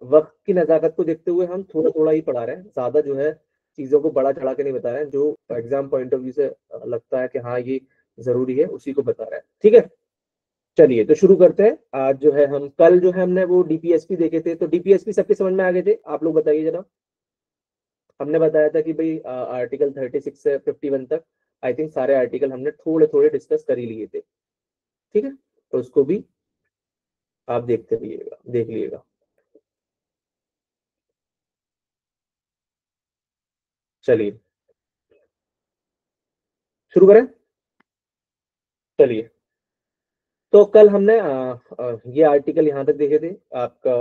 वक्त की नज़ाकत को देखते हुए हम थोड़ा थोड़ा ही पढ़ा रहे हैं, ज्यादा जो है चीजों को बड़ा चढ़ा के नहीं बता रहे हैं। जो एग्जाम पॉइंट ऑफ व्यू से लगता है कि हाँ ये जरूरी है, उसी को बता रहे हैं। ठीक है, चलिए तो शुरू करते हैं। आज जो है हम कल जो है हमने वो डीपीएसपी देखे थे, तो डीपीएसपी सबके समझ में आ गए थे? आप लोग बताइए जरा। हमने बताया था कि भाई आर्टिकल 36 से 51 तक आई थिंक सारे आर्टिकल हमने थोड़े थोड़े डिस्कस कर ही लिए थे। ठीक है, तो उसको भी आप देखते रहिएगा, देख लीजिएगा। चलिए शुरू करें। चलिए, तो कल हमने ये आर्टिकल यहाँ तक देखे थे, आपका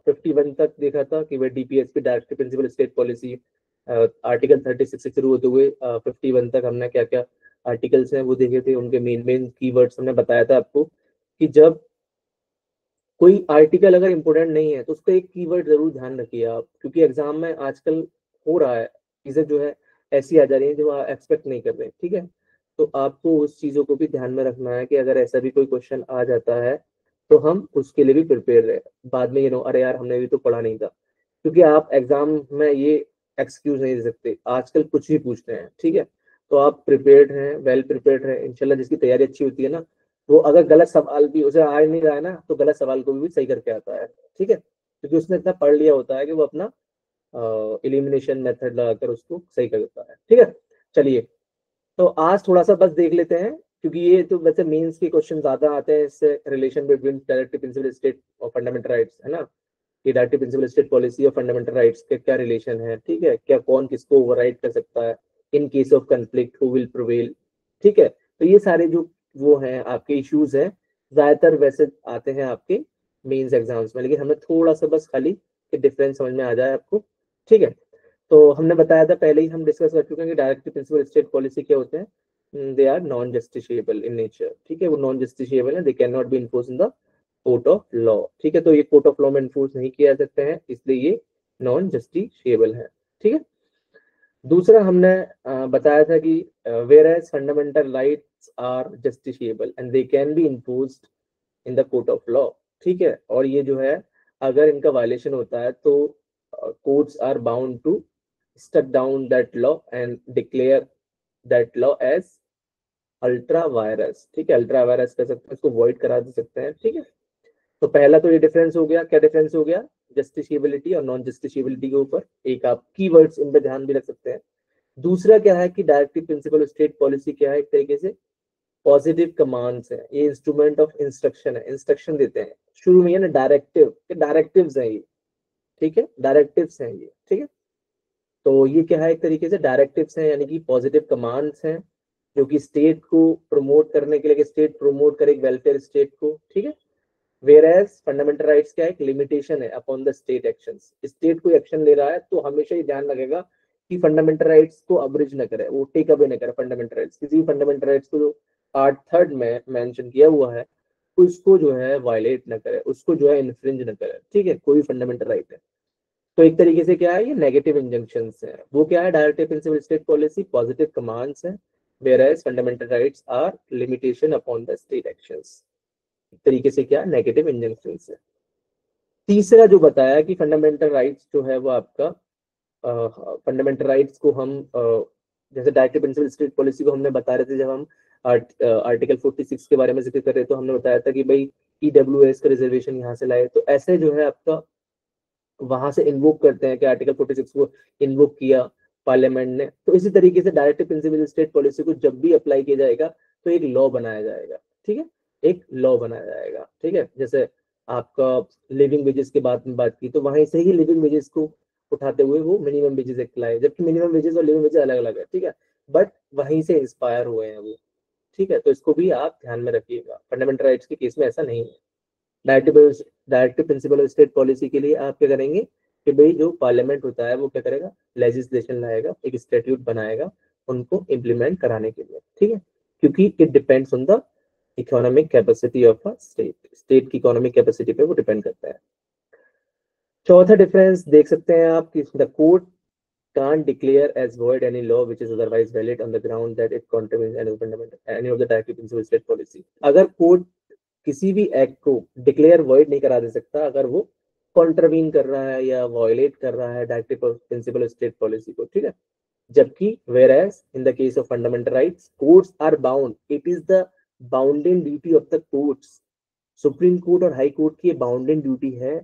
51 तक देखा था कि वह DPSP directive principle state policy. Article 36 से शुरू होते हुए 51 तक हमने क्या क्या आर्टिकल्स हैं वो देखे थे, उनके मेन मेन कीवर्ड्स हमने बताया था आपको कि जब कोई आर्टिकल अगर इंपॉर्टेंट नहीं है तो उसका एक कीवर्ड जरूर ध्यान रखिए आप, क्योंकि एग्जाम में आजकल हो रहा है चीजें जो है ऐसी आ जा रही है जो आप एक्सपेक्ट नहीं कर रहे। ठीक है, तो आपको उस चीजों को भी ध्यान में रखना है कि अगर ऐसा भी कोई क्वेश्चन आ जाता है तो हम उसके लिए भी प्रिपेयर रहे। बाद में अरे यार हमने भी तो पढ़ा नहीं था, क्योंकि आप एग्जाम में ये एक्सक्यूज नहीं दे सकते, आजकल कुछ भी पूछते हैं। ठीक है, तो आप प्रिपेयर्ड हैं, वेल प्रिपेयर्ड हैं इंशाल्लाह। जिसकी तैयारी अच्छी होती है ना, वो अगर गलत सवाल भी उसे आ नहीं रहा है ना, तो गलत सवाल को भी सही करके आता है। ठीक है, क्योंकि उसने इतना पढ़ लिया होता है कि वो अपना इलिमिनेशन मेथड लगाकर उसको सही कर देता है। ठीक है, चलिए तो आज थोड़ा सा बस देख लेते हैं, क्योंकि ये तो वैसे मेंस के क्वेश्चन ज्यादा आते हैं इससे, relation between directive principle state और फंडामेंटल राइट्स, है ना। कि डायरेक्टिव प्रिंसिपल स्टेट पॉलिसी और फंडामेंटल राइट्स के क्या रिलेशन है, ठीक है, क्या कौन किसको ओवरराइड कर सकता है, इन case of conflict who will prevail. ठीक है, तो ये सारे जो वो हैं आपके इश्यूज हैं, ज्यादातर वैसे आते हैं आपके मेंस एग्जाम्स में, लेकिन हमें थोड़ा सा बस खाली डिफरेंस समझ में आ जाए आपको। ठीक है, तो हमने बताया था पहले ही, हम डिस्कस कर चुके हैं कि डायरेक्टिव प्रिंसिपल स्टेट पॉलिसी क्या होते हैं। They are non justiciable in nature. ठीक है, वो नॉन जस्टिशिएबल है, they can not be enforce in the court of law. ठीक है, तो ये कोर्ट ऑफ लॉ में इन्फोर्स नहीं किया जा सकते हैं, इसलिए ये नॉन जस्टिशिएबल है। ठीक है, दूसरा हमने बताया था कि whereas fundamental rights are justiciable and they can be enforced in the court of law. ठीक है, और ये जो है अगर इनका वायलेशन होता है तो courts are bound to stuck down that law and declare that law as ultra vires. ठीक है, अल्ट्रा वायरस कर सकते हैं, उसको वॉइड करा दे सकते हैं। ठीक है, तो पहला तो ये डिफरेंस हो गया। क्या डिफरेंस हो गया? जस्टिशिएबिलिटी और नॉन जस्टिशिएबिलिटी के ऊपर एक आप कीवर्ड्स इन पे ध्यान भी रख सकते हैं। दूसरा क्या है कि डायरेक्टिव प्रिंसिपल स्टेट पॉलिसी क्या है, एक तरीके से पॉजिटिव कमांड्स है, ये इंस्ट्रूमेंट ऑफ इंस्ट्रक्शन है, इंस्ट्रक्शन देते हैं। शुरू में है ना डायरेक्टिव, डायरेक्टिव्स है ये। ठीक है, डायरेक्टिव्स हैं ये। ठीक है, तो ये क्या है, एक तरीके से डायरेक्टिव्स हैं, यानी कि पॉजिटिव कमांड्स हैं जो कि स्टेट को प्रमोट करने के लिए, स्टेट प्रमोट करे वेलफेयर स्टेट को। ठीक है, वेयर एज फंडामेंटल राइट्स क्या है, एक लिमिटेशन है upon the state actions. State कोई एक्शन ले रहा है तो हमेशा ही ध्यान रखेगा कि फंडामेंटल राइट्स को अब्रिज न करे, वो टेक अवे न करे फंडामेंटल राइट्स, किसी फंडामेंटल राइट्स को जो पार्ट थर्ड में मेंशन किया हुआ है उसको जो है वायलेट न करे, उसको जो है इन्फ्रिंज न करे। ठीक है, कोई फंडामेंटल राइट है। तो एक तरीके से क्या है, ये नेगेटिव इंजंक्शंस है। वो क्या है, directive principle state policy positive commands है, whereas fundamental rights are limitation upon the state actions. एक तरीके से क्या नेगेटिव इंजंक्शंस है। तीसरा जो बताया कि फंडामेंटल राइट्स जो है वो आपका फंडामेंटल राइट्स को हम जैसे डायरेक्टिव प्रिंसिपल स्टेट पॉलिसी को हमने बता रहे थे, जब हम आर्टिकल 46 के बारे में जिक्र कर रहे तो हमने बताया था कि भाई ईडब्ल्यूएस का रिजर्वेशन यहाँ से लाए, तो ऐसे जो है आपका वहां से इन्वोक करते हैं कि आर्टिकल 46 को इन्वोक किया पार्लियामेंट ने, तो इसी तरीके से डायरेक्टिव प्रिंसिपल स्टेट पॉलिसी को जब भी अप्लाई किया जाएगा तो एक लॉ बनाया जाएगा। ठीक है, एक लॉ बनाया जाएगा। ठीक है, जैसे आपका लिविंग वेजेस के बाद में बात की, तो वहीं से ही लिविंग वेजेस को उठाते हुए वो मिनिमम वेजेस एक्ट लाए, जबकि मिनिमम वेजेस और लिविंग वेजेस अलग अलग है। ठीक है, बट वहीं से इंस्पायर हुए हैं वो। ठीक है, तो इसको भी आप ध्यान में रखिएगा, फंडामेंटल राइट्स के केस में ऐसा नहीं है। Directive directive principle state policy के लिए आप क्या करेंगे कि भाई जो पार्लियामेंट होता है वो क्या करेगा, लेजिस्लेशन लाएगा, एक स्टैट्यूट बनाएगा उनको इम्प्लीमेंट कराने के लिए। ठीक है, क्योंकि it depends on the economic capacity of a state, state की इकोनॉमिक कैपेसिटी पे वो डिपेंड करता है। चौथा डिफरेंस देख सकते हैं आप कि the court can't declare as void any law which is otherwise valid on the ground that it contravenes any of the directive principles of state policy। अगर कोर्ट किसी भी एक्ट को डिक्लेयर वॉइड नहीं करा दे सकता अगर वो कॉन्ट्रवीन कर रहा है या वॉयलेट कर रहा है डायरेक्टिव प्रिंसिपल स्टेट पॉलिसी को, ठीक है। जबकि whereas in the case of fundamental rights courts are bound, it is the bounding duty of the courts, supreme court और हाई कोर्ट की ये बाउंडेड ड्यूटी है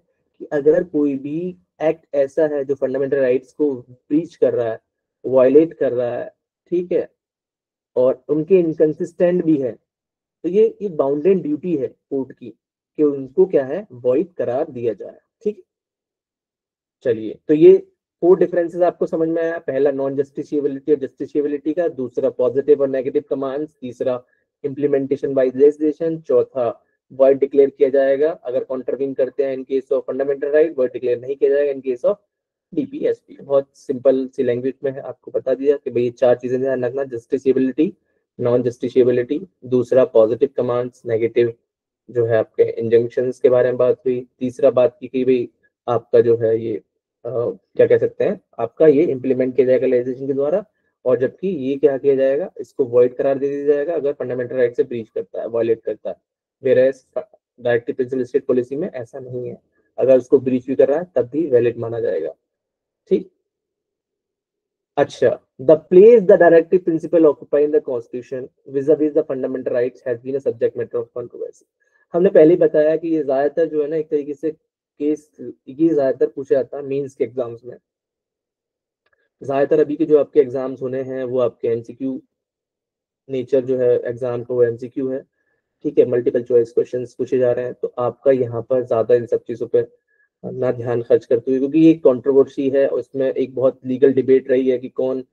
कि अगर कोई भी एक्ट ऐसा है जो फंडामेंटल राइट्स को ब्रीच कर रहा है, वायलेट कर रहा है, ठीक है, और उनके इनकंसिस्टेंट भी है, तो ये बाउंडेड ड्यूटी है कोर्ट की कि उनको क्या है, वॉइड करार दिया जाए, ठीक है। चलिए, तो ये 4 डिफरेंसेस आपको समझ में आया। पहला नॉन जस्टिशिएबिलिटी और जस्टिशिएबिलिटी का, दूसरा पॉजिटिव और नेगेटिव कमांड्स, तीसरा इम्प्लीमेंटेशन बाय लेजिस्लेशन, चौथा वॉइड डिक्लेयर किया जाएगा अगर कॉन्ट्रवीन करते हैं इन case of fundamental right, void declare नहीं किया जाएगा इन केस ऑफ डीपीएसपी। बहुत सिंपल सी लैंग्वेज में है, आपको बता दिया कि भाई ये 4 चीजें ध्यान रखना, जस्टिशिएबिलिटी, नॉन जस्टिशिएबिलिटी, दूसरा पॉजिटिव कमांड्स, नेगेटिव जो है आपके इंजंक्शंस के बारे में बात हुई, तीसरा बात की कि भाई आपका जो है ये क्या कह सकते हैं, आपका ये इम्प्लीमेंट किया जाएगा लेजिस्लेशन के द्वारा, और जबकि ये क्या किया जाएगा, इसको वॉइड करार दे दिया जाएगा अगर फंडामेंटल राइट से ब्रीच करता है, वायलेट करता है। Whereas directive principle state policy में ऐसा नहीं है, अगर उसको ब्रीच भी कर रहा है तब भी वैलिड माना जाएगा, ठीक। अच्छा, the place the directive principle occupy in the constitution vis-a-vis the fundamental rights has been a subject matter of controversy। हमने पहले ही बताया कि ये ज्यादातर जो है ना, एक तरीके से केस ये ज्यादातर पूछा जाता है मेंस के एग्जाम्स में। ज्यादातर अभी के जो आपके एग्जाम्स होने हैं वो आपके एमसीक्यू नेचर जो है एग्जाम का, वो एमसीक्यू है, ठीक है, मल्टीपल चॉइस क्वेश्चंस पूछे जा रहे हैं, तो आपका यहाँ पर ज्यादा इन सब चीजों पर ना ध्यान खर्च करते हुए, क्योंकि ये कंट्रोवर्सी है, उसमें एक बहुत लीगल डिबेट रही है कि कौन,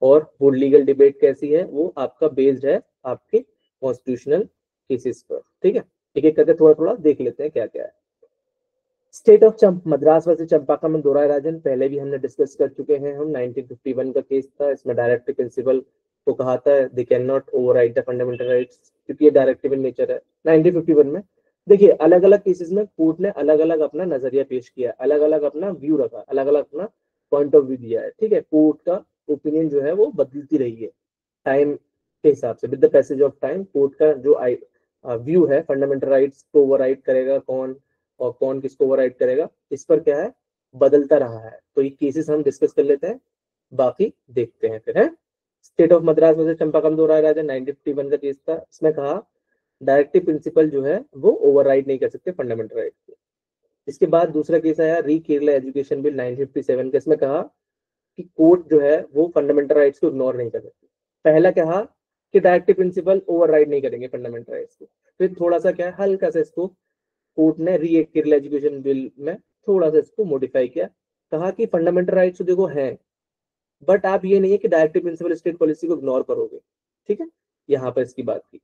और वो लीगल डिबेट कैसी है, वो आपका बेस्ड है आपके कॉन्स्टिट्यूशनल केसेस पर, ठीक है। एक एक करके थोड़ा थोड़ा देख लेते हैं क्या क्या है। स्टेट ऑफ मद्रास वर्सेस चंपाका में दोहराए राजन, पहले भी हमने डिस्कस कर चुके हैं हम, 1951 का केस था। इसमें डायरेक्टिव प्रिंसिपल को कहा था दे can not override the fundamental rights, क्योंकि ये डायरेक्टिव इन नेचर है। 1951 में देखिए अलग अलग केसेस में कोर्ट ने अलग अलग अपना नजरिया पेश किया, अलग अलग अपना व्यू रखा, अलग अलग अपना पॉइंट ऑफ व्यू दिया है, ठीक है। कोर्ट का ओपिनियन जो है वो बदलती रही है टाइम के हिसाब से, with the passage of time court का जो व्यू है फंडामेंटल राइट्स को ओवरराइड करेगा कौन और कौन किसको ओवरराइड करेगा, इस पर क्या है, बदलता रहा है। तो ये केसेस हम डिस्कस कर लेते हैं, बाकी देखते हैं फिर, है। स्टेट ऑफ मद्रास में से चंपाकम दोहराया राजा 1951 का केस था। इसमें कहा डायरेक्टिव प्रिंसिपल जो है वो ओवरराइड नहीं कर सकते फंडामेंटल राइट को। इसके बाद दूसरा केस आया री केरला एजुकेशन बिल 1957 का। इसमें कहा कि कोर्ट जो है वो फंडामेंटल राइट्स को इग्नोर नहीं कर सकते। पहला कहा कि डायरेक्टिव प्रिंसिपल ओवरराइड नहीं करेंगे फंडामेंटल राइट्स को, फिर थोड़ा सा क्या है, हल्का सा इसको कोर्ट ने री केरला एजुकेशन बिल में थोड़ा सा इसको मॉडिफाई किया, कहा कि फंडामेंटल राइट्स तो देखो हैं, बट आप ये नहीं है कि डायरेक्टिव प्रिंसिपल स्टेट पॉलिसी को इग्नोर करोगे, ठीक है। यहाँ पर इसकी बात की।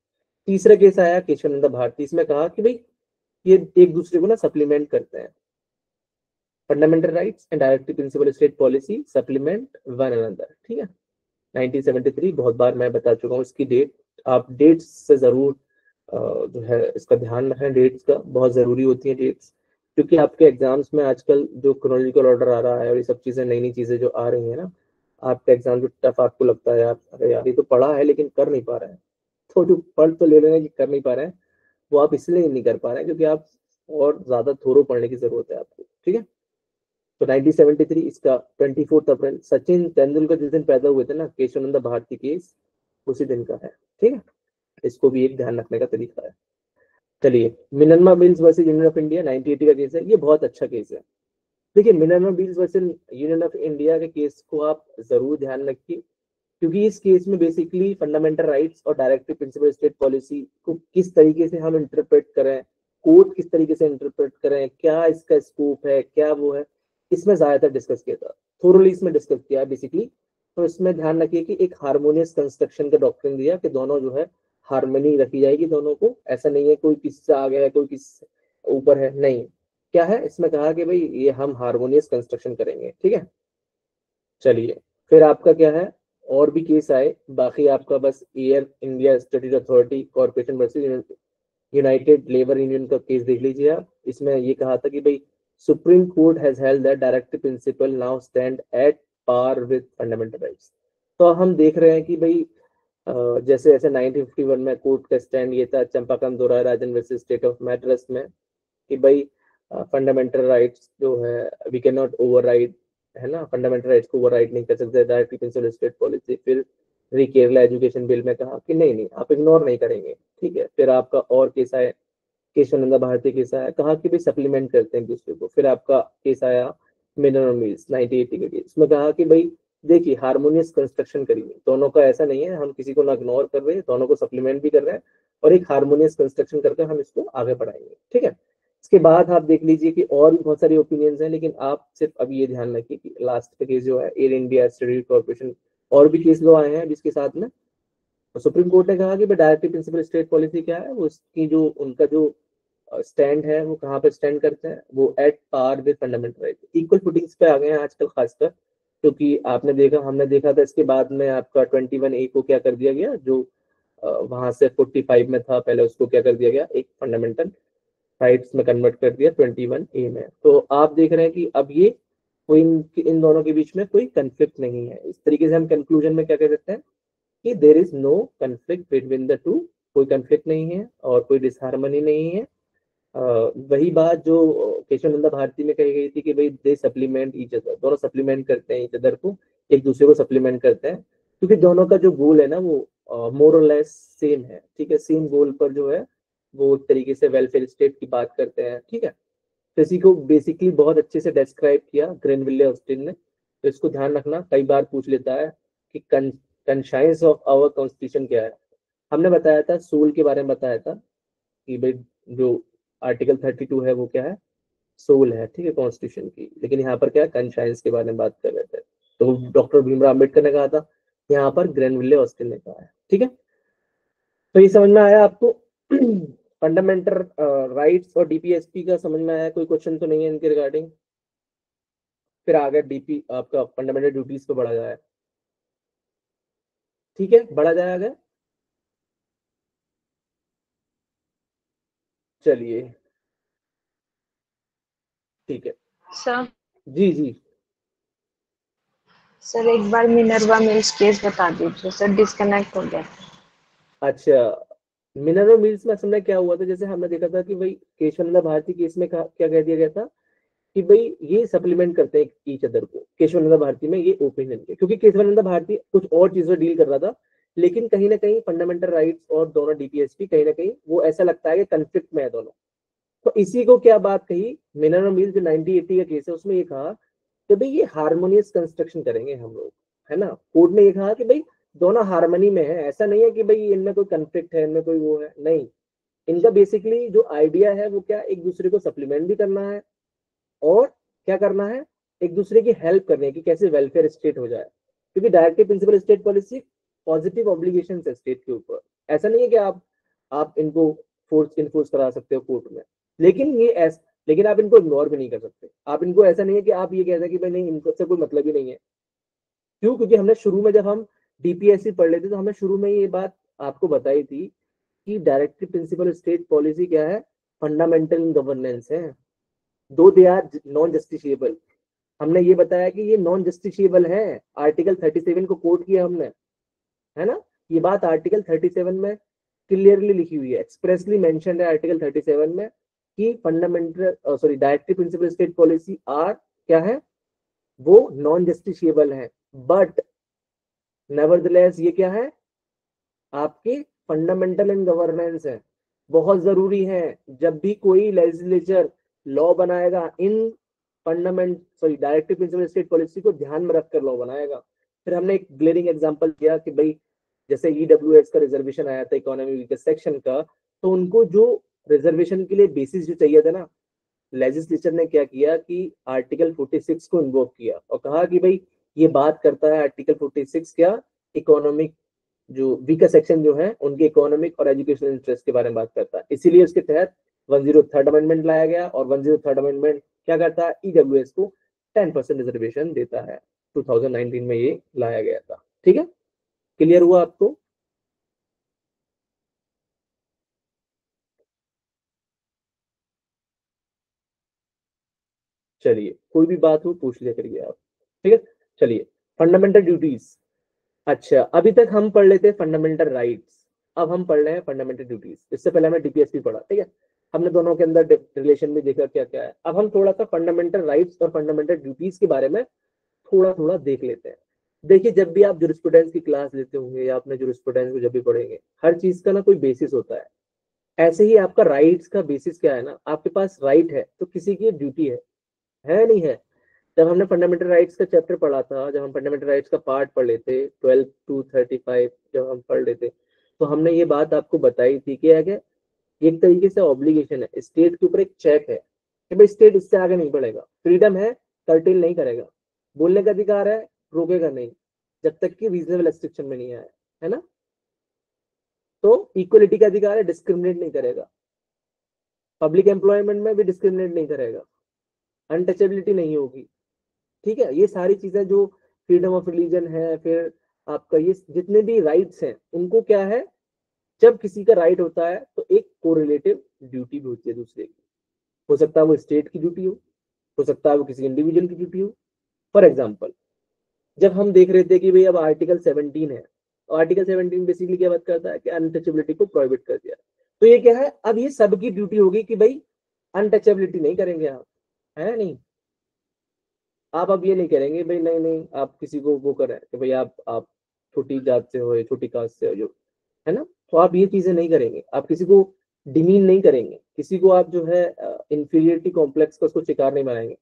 तीसरा केस आया केशवानंद भारती, इसमें कहा कि भाई ये एक दूसरे को ना सप्लीमेंट करते हैं, fundamental rights and directive principle state policy supplement one another, ठीक है। 1973 बहुत बार मैं बता चुका हूँ इसकी डेट, आप डेट्स से जरूर जो है इसका ध्यान रखें, डेट्स का बहुत जरूरी होती है डेट्स, क्योंकि आपके एग्जाम्स में आजकल जो क्रोनोलॉजिकल ऑर्डर आ रहा है और ये सब चीजें नई नई चीजें जो आ रही है ना, आपका एग्जाम जो टफ आपको लगता है यार, अरे यार ये तो पढ़ा है लेकिन कर नहीं पा रहे हैं, तो जो पढ़ तो ले रहे हैं कि कर नहीं पा रहे हैं, वो आप इसलिए नहीं कर पा रहे हैं क्योंकि आप और ज्यादा थोरो पढ़ने की जरूरत है आपको, ठीक है। तो 1973 इसका 24 अप्रैल, सचिन तेंदुलकर जिस दिन पैदा हुए थे ना, केशवानंद भारती केस उसी दिन का है, ठीक है। इसको भी एक ध्यान रखने का तरीका है। चलिए, Minerva mills versus Union of India 1980 का केस है, ये बहुत अच्छा केस है। देखिए Minerva mills versus Union of India के केस को आप जरूर ध्यान रखिए, क्योंकि इस केस में बेसिकली फंडामेंटल राइट्स और डायरेक्टिव प्रिंसिपल स्टेट पॉलिसी को किस तरीके से हम इंटरप्रेट करें, कोर्ट किस तरीके से इंटरप्रेट करें, क्या इसका स्कोप है, क्या वो है, इसमें ज्यादातर डिस्कस किया था, थोरली इसमें डिस्कस किया बेसिकली। तो इसमें ध्यान रखिए कि एक हार्मोनियस कंस्ट्रक्शन का डॉक्ट्रिन दिया कि दोनों जो है हार्मनी रखी जाएगी दोनों को, ऐसा नहीं है कोई किससे आगे है कोई किस ऊपर है, नहीं, क्या है इसमें कहा कि भाई ये हम हार्मोनियस कंस्ट्रक्शन करेंगे, ठीक है। चलिए, फिर आपका क्या है, और भी केस आए, बाकी आपका बस Air India studies authority corporation versus United Labour Union का केस देख लीजिए आप। इसमें ये कहा था कि भाई Supreme Court has held that directive principle now stand at par with fundamental rights. तो हम देख रहे हैं कि भाई जैसे ऐसे 1951 में कोर्ट का स्टैंड ये था चंपाकम दोहराया राजन वर्सेस स्टेट ऑफ मैड्रास में कि भाई फंडामेंटल राइट्स जो है वी कैन नॉट ओवरराइड, है ना, फंडामेंटल राइट्स को ओवरराइड नहीं कर सकते डायरेक्टली प्रिंसिपल स्टेट पॉलिसी। फिर केरला एजुकेशन बिल में कहा कि नहीं नहीं आप इग्नोर नहीं करेंगे, ठीक है। फिर आपका और केस आया, केशवानंदा भारती केस आया, कहा कि भाई सप्लीमेंट करते हैं एक दूसरे को। फिर आपका केस आया मिनरल मिल्स 1980 का केस, उसमें कहा कि भाई देखिए हार्मोनियस कंस्ट्रक्शन करिए, दोनों का ऐसा नहीं है हम किसी को ना इग्नोर कर रहे हैं, दोनों को सप्लीमेंट भी कर रहे हैं और एक हार्मोनियस कंस्ट्रक्शन करके हम इसको आगे बढ़ाएंगे, ठीक है। इसके बाद आप देख लीजिए कि और भी बहुत सारे ओपिनियंस हैं, लेकिन आप सिर्फ अभी ये ध्यान रखिए कि लास्ट का केस जो है एयर इंडिया स्टडी कॉर्पोरेशन, और भी केस लो आए हैं जिसके साथ में सुप्रीम कोर्ट ने कहा कि डायरेक्टिव प्रिंसिपल स्टेट पॉलिसी क्या है, वो उसकी जो उनका जो स्टैंड है वो कहाँ पे स्टैंड करते हैं, वो at par with fundamental right, equal footings पे आ गए हैं आजकल खासकर। क्योंकि आपने देखा, हमने देखा था इसके बाद में आपका 21A को क्या कर दिया गया, जो वहां से 45 में था पहले, उसको क्या कर दिया गया, एक फंडामेंटल राइट्स में कन्वर्ट कर दिया 21A में। तो आप देख रहे हैं कि अब ये कोई इन दोनों के बीच में कोई कंफ्लिक्ट नहीं है। इस तरीके से हम कंक्लूजन में क्या कह सकते हैं कि there is no conflict between the two, कोई कंफ्लिक्ट नहीं है और कोई डिसहार्मनी नहीं है। वही बात जो केशवानंदा भारती में कही गई थी कि भाई दे सप्लीमेंट ईच अदर, दोनों सप्लीमेंट करते हैं ईच अदर को, एक दूसरे को सप्लीमेंट करते हैं, क्योंकि दोनों का जो गोल है ना वो मोर और लेस सेम है, ठीक है। सेम गोल पर जो है वो एक तरीके से वेलफेयर स्टेट की बात करते हैं, ठीक है। तो इसी को बेसिकली बहुत अच्छे से डिस्क्राइब किया ग्रेनविले ऑस्टिन ने। तो इसको ध्यान रखना, कई बार पूछ लेता है कि कंशाइंस ऑफ आवर कॉन्स्टिट्यूशन क्या है। हमने बताया था सोल के बारे में बताया था कि भाई जो आर्टिकल 32 है वो क्या है, सोल है, ठीक है, कॉन्स्टिट्यूशन की। लेकिन यहाँ पर क्या कंशाइंस के बारे में बात कर रहे थे, तो डॉक्टर भीमराव अम्बेडकर ने कहा था, यहाँ पर ग्रेनविले ऑस्टिन ने कहा है, ठीक है। तो ये समझ में आया आपको फंडामेंटल राइट्स और डीपीएसपी का समझ में आया, कोई क्वेश्चन तो नहीं है इनके रिगार्डिंग। फिर आगे डीपी आपका फंडामेंटल ड्यूटीज पे बढ़ा जाए, ठीक है, बढ़ा जाए आगे। चलिए ठीक है। सर जी जी। सर एक बार मिनरवा मिल्स केस बता दीजिए सर, डिस्कनेक्ट हो गया। अच्छा, मिनरल मिल्स में असल में क्या हुआ था, जैसे हमने देखा था कि भाई केशवानंदा भारती केस में क्या कह दिया गया था कि भाई ये सप्लीमेंट करते हैं ईच अदर को, केशवानंदा भारती में ये ओपिनियन है, क्योंकि केशवानंदा भारती कुछ और चीजों डील कर रहा था, लेकिन कहीं ना कहीं फंडामेंटल राइट्स और दोनों डीपीएसपी कहीं ना कहीं वो ऐसा लगता है कि कंफ्लिक्ट में है दोनों। तो इसी को क्या बात कही मिनरल मिल्स जो 1980 का केस है, उसमें ये कहा कि भाई ये हार्मोनियस कंस्ट्रक्शन करेंगे हम लोग, है ना। कोर्ट ने ये कहा कि भाई दोनों हार्मनी में है, ऐसा नहीं है कि भाई इनमें कोई कंफ्लिक्ट है, इनमें कोई वो है, नहीं। इनका बेसिकली जो आइडिया है वो क्या, एक दूसरे को सप्लीमेंट भी करना है और क्या करना है, एक दूसरे की हेल्प करनी है कि कैसे वेलफेयर स्टेट हो जाए। क्योंकि directive principle state policy positive obligation है स्टेट के ऊपर, ऐसा नहीं है कि आप इनको फोर्स इन्फोर्स करा सकते हो कोर्ट में, लेकिन लेकिन आप इनको इग्नोर भी नहीं कर सकते। आप इनको ऐसा नहीं है कि आप ये कहते हैं कि भाई नहीं इनको से कोई मतलब ही नहीं है। क्यों, क्योंकि हमने शुरू में जब हम डीपीएससी पढ़ लेते तो हमने शुरू में ये बात आपको बताई थी कि डायरेक्टिव प्रिंसिपल स्टेट पॉलिसी क्या है, फंडामेंटल गवर्नेंस है, दो दे आर नॉन जस्टिशिएबल। हमने ये बताया कि ये नॉन जस्टिशिएबल है, आर्टिकल 37 को कोट किया हमने, है ना। ये बात आर्टिकल 37 में क्लियरली लिखी हुई है, एक्सप्रेसली मेंशन है आर्टिकल 37 में कि fundamental sorry directive principle state policy are क्या है, वो नॉन जस्टिशिएबल है, बट नेवरदलेस ये क्या है, आपके फंडामेंटल एंड गवर्नेंस है, बहुत जरूरी है। जब भी कोई लेजिस्लेचर लॉ बनाएगा in fundament sorry directive principle state policy को ध्यान में रखकर लॉ बनाएगा। फिर हमने एक ग्लेरिंग एग्जांपल दिया कि भाई जैसे ईडब्ल्यूएस का रिजर्वेशन आया था इकोनॉमी वीकर सेक्शन का, तो उनको जो रिजर्वेशन के लिए बेसिस जो चाहिए था ना, लेजिस्लेचर ने क्या किया कि आर्टिकल 46 को इन्वोक किया और कहा कि भाई ये बात करता है आर्टिकल 46 क्या, इकोनॉमिक जो वीकर सेक्शन जो है उनके इकोनॉमिक और एजुकेशनल इंटरेस्ट के बारे में बात करता है, इसीलिए उसके तहत 103rd अमेंडमेंट लाया गया। और 103rd अमेंडमेंट क्या करता है, ईडब्ल्यूएस को 10% रिजर्वेशन देता है, 2019 में ये लाया गया था, ठीक है। क्लियर हुआ आपको। चलिए कोई भी बात हो पूछ लिया करिए आप, ठीक है। चलिए फंडामेंटल ड्यूटीज, अच्छा अभी तक हम पढ़ लेते हैं फंडामेंटल राइट्स, अब हम पढ़ रहे हैं फंडामेंटल ड्यूटीज। इससे पहले हमने डीपीएसपी पढ़ा, ठीक है। हमने दोनों के अंदर रिलेशन भी देखा क्या क्या है। अब हम थोड़ा सा फंडामेंटल राइट्स और फंडामेंटल ड्यूटीज के बारे में थोड़ा थोड़ा देख लेते हैं। देखिए, जब भी आप जुरिस्प्रूडेंस की क्लास लेते होंगे या अपने जुरिस्प्रूडेंस को जब भी पढ़ेंगे, हर चीज का ना कोई बेसिस होता है। ऐसे ही आपका राइट्स का बेसिस क्या है ना, आपके पास राइट है तो किसी की ड्यूटी है नहीं है। जब हमने फंडामेंटल राइट्स का चैप्टर पढ़ा था, जब हम फंडामेंटल राइट्स का पार्ट पढ़ लेते 12 to 35 जब हम पढ़ लेते, तो हमने ये बात आपको बताई थी कि है एक तरीके से ऑब्लिगेशन है, स्टेट के ऊपर एक चेक है कि भाई स्टेट इससे आगे नहीं बढ़ेगा। फ्रीडम है, कर्टेल नहीं करेगा। बोलने का अधिकार है, रोकेगा नहीं जब तक कि रीजनेबल रेस्ट्रिक्शन में नहीं आया, है ना। तो इक्वलिटी का अधिकार है, डिस्क्रिमिनेट नहीं करेगा। पब्लिक एम्प्लॉयमेंट में भी डिस्क्रिमिनेट नहीं करेगा। अनटचेबिलिटी नहीं होगी। ठीक है, ये सारी चीजें जो फ्रीडम ऑफ रिलीजन है, फिर आपका ये जितने भी राइट्स हैं, उनको क्या है, जब किसी का राइट होता है तो एक कोरिलेटिव ड्यूटी भी होती है दूसरे की। हो सकता है वो स्टेट की ड्यूटी हो सकता है वो किसी इंडिविजुअल की ड्यूटी हो। फॉर एग्जाम्पल, जब हम देख रहे थे कि भाई अब आर्टिकल 17 है, तो आर्टिकल 17 बेसिकली क्या बात करता है कि अनटचेबिलिटी को प्रोहिबिट कर दिया। तो ये क्या है, अब ये सबकी ड्यूटी होगी कि भाई अनटचेबिलिटी नहीं करेंगे आप, है नहीं। आप अब ये नहीं करेंगे भाई, नहीं नहीं आप किसी को वो करें कि भाई आप छोटी जात से हो, छोटी कास्ट से हो जो, है ना। तो आप ये चीजें नहीं करेंगे, आप किसी को डिमीन नहीं करेंगे, किसी को आप जो है इंफीरियरिटी कॉम्प्लेक्स का उसको शिकार नहीं बनाएंगे,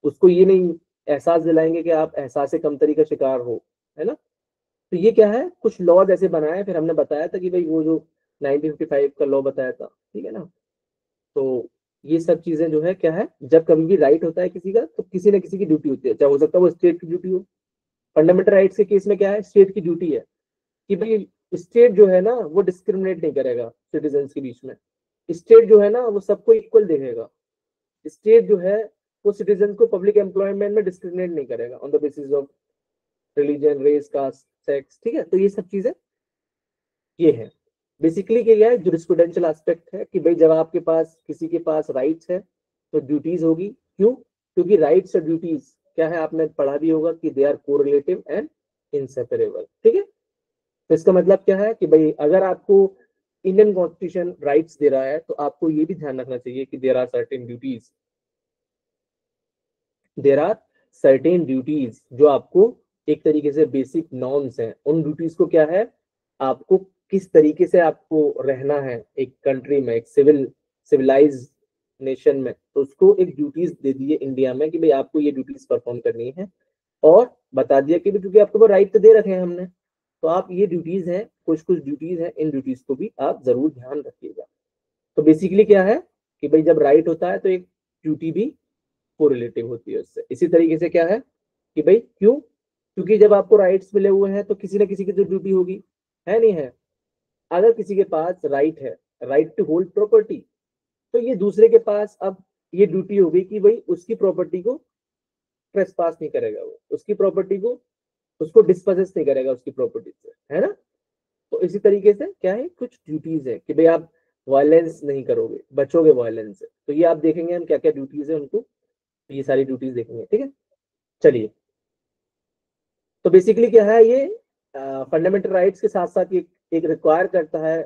उसको ये नहीं एहसास दिलाएंगे कि आप एहसास कमतरी का शिकार हो, है ना। तो ये क्या है, कुछ लॉज ऐसे बनाए, फिर हमने बताया था कि भाई वो जो 1955 का लॉ बताया था, ठीक है ना। तो ये सब चीजें जो है क्या है, जब कभी भी राइट होता है किसी का तो किसी न किसी की ड्यूटी होती है, चाहे हो सकता है वो स्टेट की ड्यूटी हो। फंडामेंटल राइट्स के केस में क्या है, स्टेट की ड्यूटी है कि भाई स्टेट जो है ना वो डिस्क्रिमिनेट नहीं करेगा सिटीजन के बीच में। स्टेट जो है ना वो सबको इक्वल देखेगा। स्टेट जो है वो सिटीजन को पब्लिक एम्प्लॉयमेंट में डिस्क्रिमिनेट नहीं करेगा on the basis of religion, race, caste, sex. ठीक है, तो ये सब चीजें ये है बेसिकली। क्या है, जुरिस्प्रूडेंशियल एस्पेक्ट है कि भाई जब आपके पास किसी के पास राइट्स है तो ड्यूटीज होगी। क्यों? क्योंकि राइट्स और ड्यूटीज क्या है, आपने पढ़ा भी होगा कि they are correlative and inseparable. ठीक है, तो इसका मतलब क्या है कि भाई अगर आपको इंडियन कॉन्स्टिट्यूशन राइट्स दे रहा है तो आपको ये भी ध्यान रखना चाहिए कि there are certain duties, there are certain duties जो आपको एक तरीके से बेसिक नॉर्म्स हैं, उन ड्यूटीज को क्या है, आपको किस तरीके से आपको रहना है एक कंट्री में, एक सिविलाइज नेशन में, तो उसको एक ड्यूटीज दे दिए इंडिया में कि भाई आपको ये ड्यूटीज परफॉर्म करनी है। और बता दिया कि क्योंकि आपको राइट तो दे रखे हैं हमने, तो आप ये ड्यूटीज हैं, कुछ कुछ ड्यूटीज हैं, इन ड्यूटीज को भी आप जरूर ध्यान रखिएगा। तो बेसिकली क्या है कि भाई जब राइट होता है तो एक ड्यूटी भी कोरिलेटिव होती है उससे। इसी तरीके से क्या है कि भाई क्यों, क्योंकि जब आपको राइट्स मिले हुए हैं तो किसी ना किसी की तो ड्यूटी होगी, है नहीं है। अगर किसी के पास राइट है, राइट टू होल्ड प्रॉपर्टी, तो ये दूसरे के पास अब ये ड्यूटी होगी कि भाई उसकी प्रॉपर्टी को ट्रेसपास नहीं करेगा, वो उसकी प्रॉपर्टी को उसको डिस्पोजेस नहीं करेगा उसकी प्रॉपर्टी से, है ना। तो इसी तरीके से क्या है, कुछ ड्यूटीज है कि भाई आप वायलेंस नहीं करोगे, बचोगे वायलेंस से। तो ये आप देखेंगे हम क्या क्या ड्यूटीज है उनको, ये सारी ड्यूटीज देखेंगे। ठीक है, चलिए। तो बेसिकली क्या है, ये फंडामेंटल राइट्स के साथ साथ ये एक रिक्वायर करता है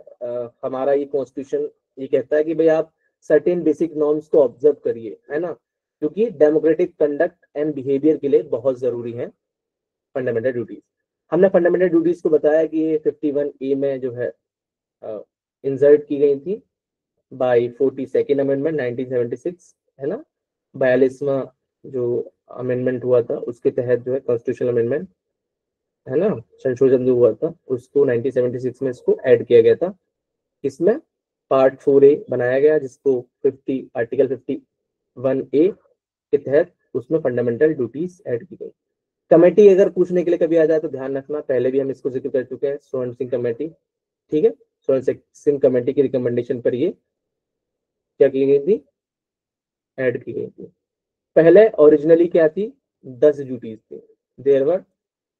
हमारा ये कॉन्स्टिट्यूशन। ये कहता है कि भाई आप सर्टेन बेसिक नॉर्म्स को ऑब्जर्व करिए, है ना, क्योंकि डेमोक्रेटिक कंडक्ट एंड बिहेवियर के लिए बहुत जरूरी है फंडामेंटल ड्यूटीज। हमने फंडामेंटल ड्यूटीज को बताया कि ये 51A में जो है इंसर्ट की गई थी बाय 42nd अमेंडमेंट 1976, है ना। 42वां जो अमेंडमेंट हुआ था उसके तहत जो है कॉन्स्टिट्यूशनल अमेंडमेंट, है ना, संशोधन जो हुआ था उसको 1976 में इसको ऐड किया गया था। इसमें पार्ट 4A बनाया गया जिसको 50 आर्टिकल 51A के तहत उसमें फंडामेंटल ड्यूटीज ऐड की गई। कमेटी अगर पूछने के लिए कभी आ जाए तो ध्यान रखना, पहले भी हम इसको जिक्र कर चुके हैं, स्वर्ण सिंह कमेटी। ठीक है, स्वर्ण सिंह कमेटी की रिकमेंडेशन पर ये क्या की गई थी, ऐड की गई थी। पहले ओरिजिनली क्या थी, 10 ड्यूटीज थी, देयर वर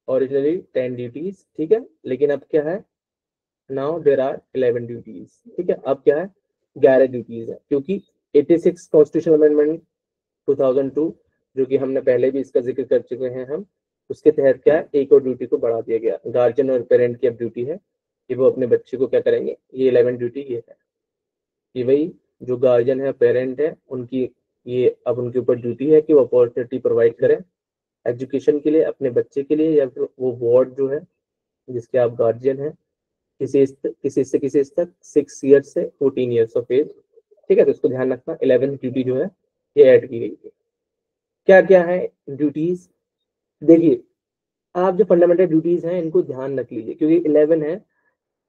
ओरिजिनली 10 ड्यूटीज। ठीक है, लेकिन अब क्या है, नाउ देयर आर 11 ड्यूटीज। ठीक है, अब क्या है, 11 ड्यूटीज है, क्योंकि 86 कॉन्स्टिट्यूशनल अमेंडमेंट 2002 जो कि हमने पहले भी इसका जिक्र कर चुके हैं हम, उसके तहत क्या है, एक और ड्यूटी को बढ़ा दिया गया। गार्जियन और पेरेंट की अब ड्यूटी है कि वो अपने बच्चे को क्या करेंगे, ये 11 ड्यूटी ये है कि भाई जो गार्जियन है, पेरेंट है, उनकी ये अब उनके ऊपर ड्यूटी है कि वो अपॉर्चुनिटी प्रोवाइड करें एजुकेशन के लिए अपने बच्चे के लिए, या फिर वो वार्ड जो है जिसके आप गार्जियन हैं किसी एज तक 6 ईयर्स से 14 ईयर्स ऑफ एज। ठीक है, तो इसको ध्यान रखना। 11th ड्यूटी जो है ये ऐड की गई है। क्या क्या है ड्यूटीज? देखिए, आप जो फंडामेंटल ड्यूटीज हैं इनको ध्यान रख लीजिए, क्योंकि 11 है।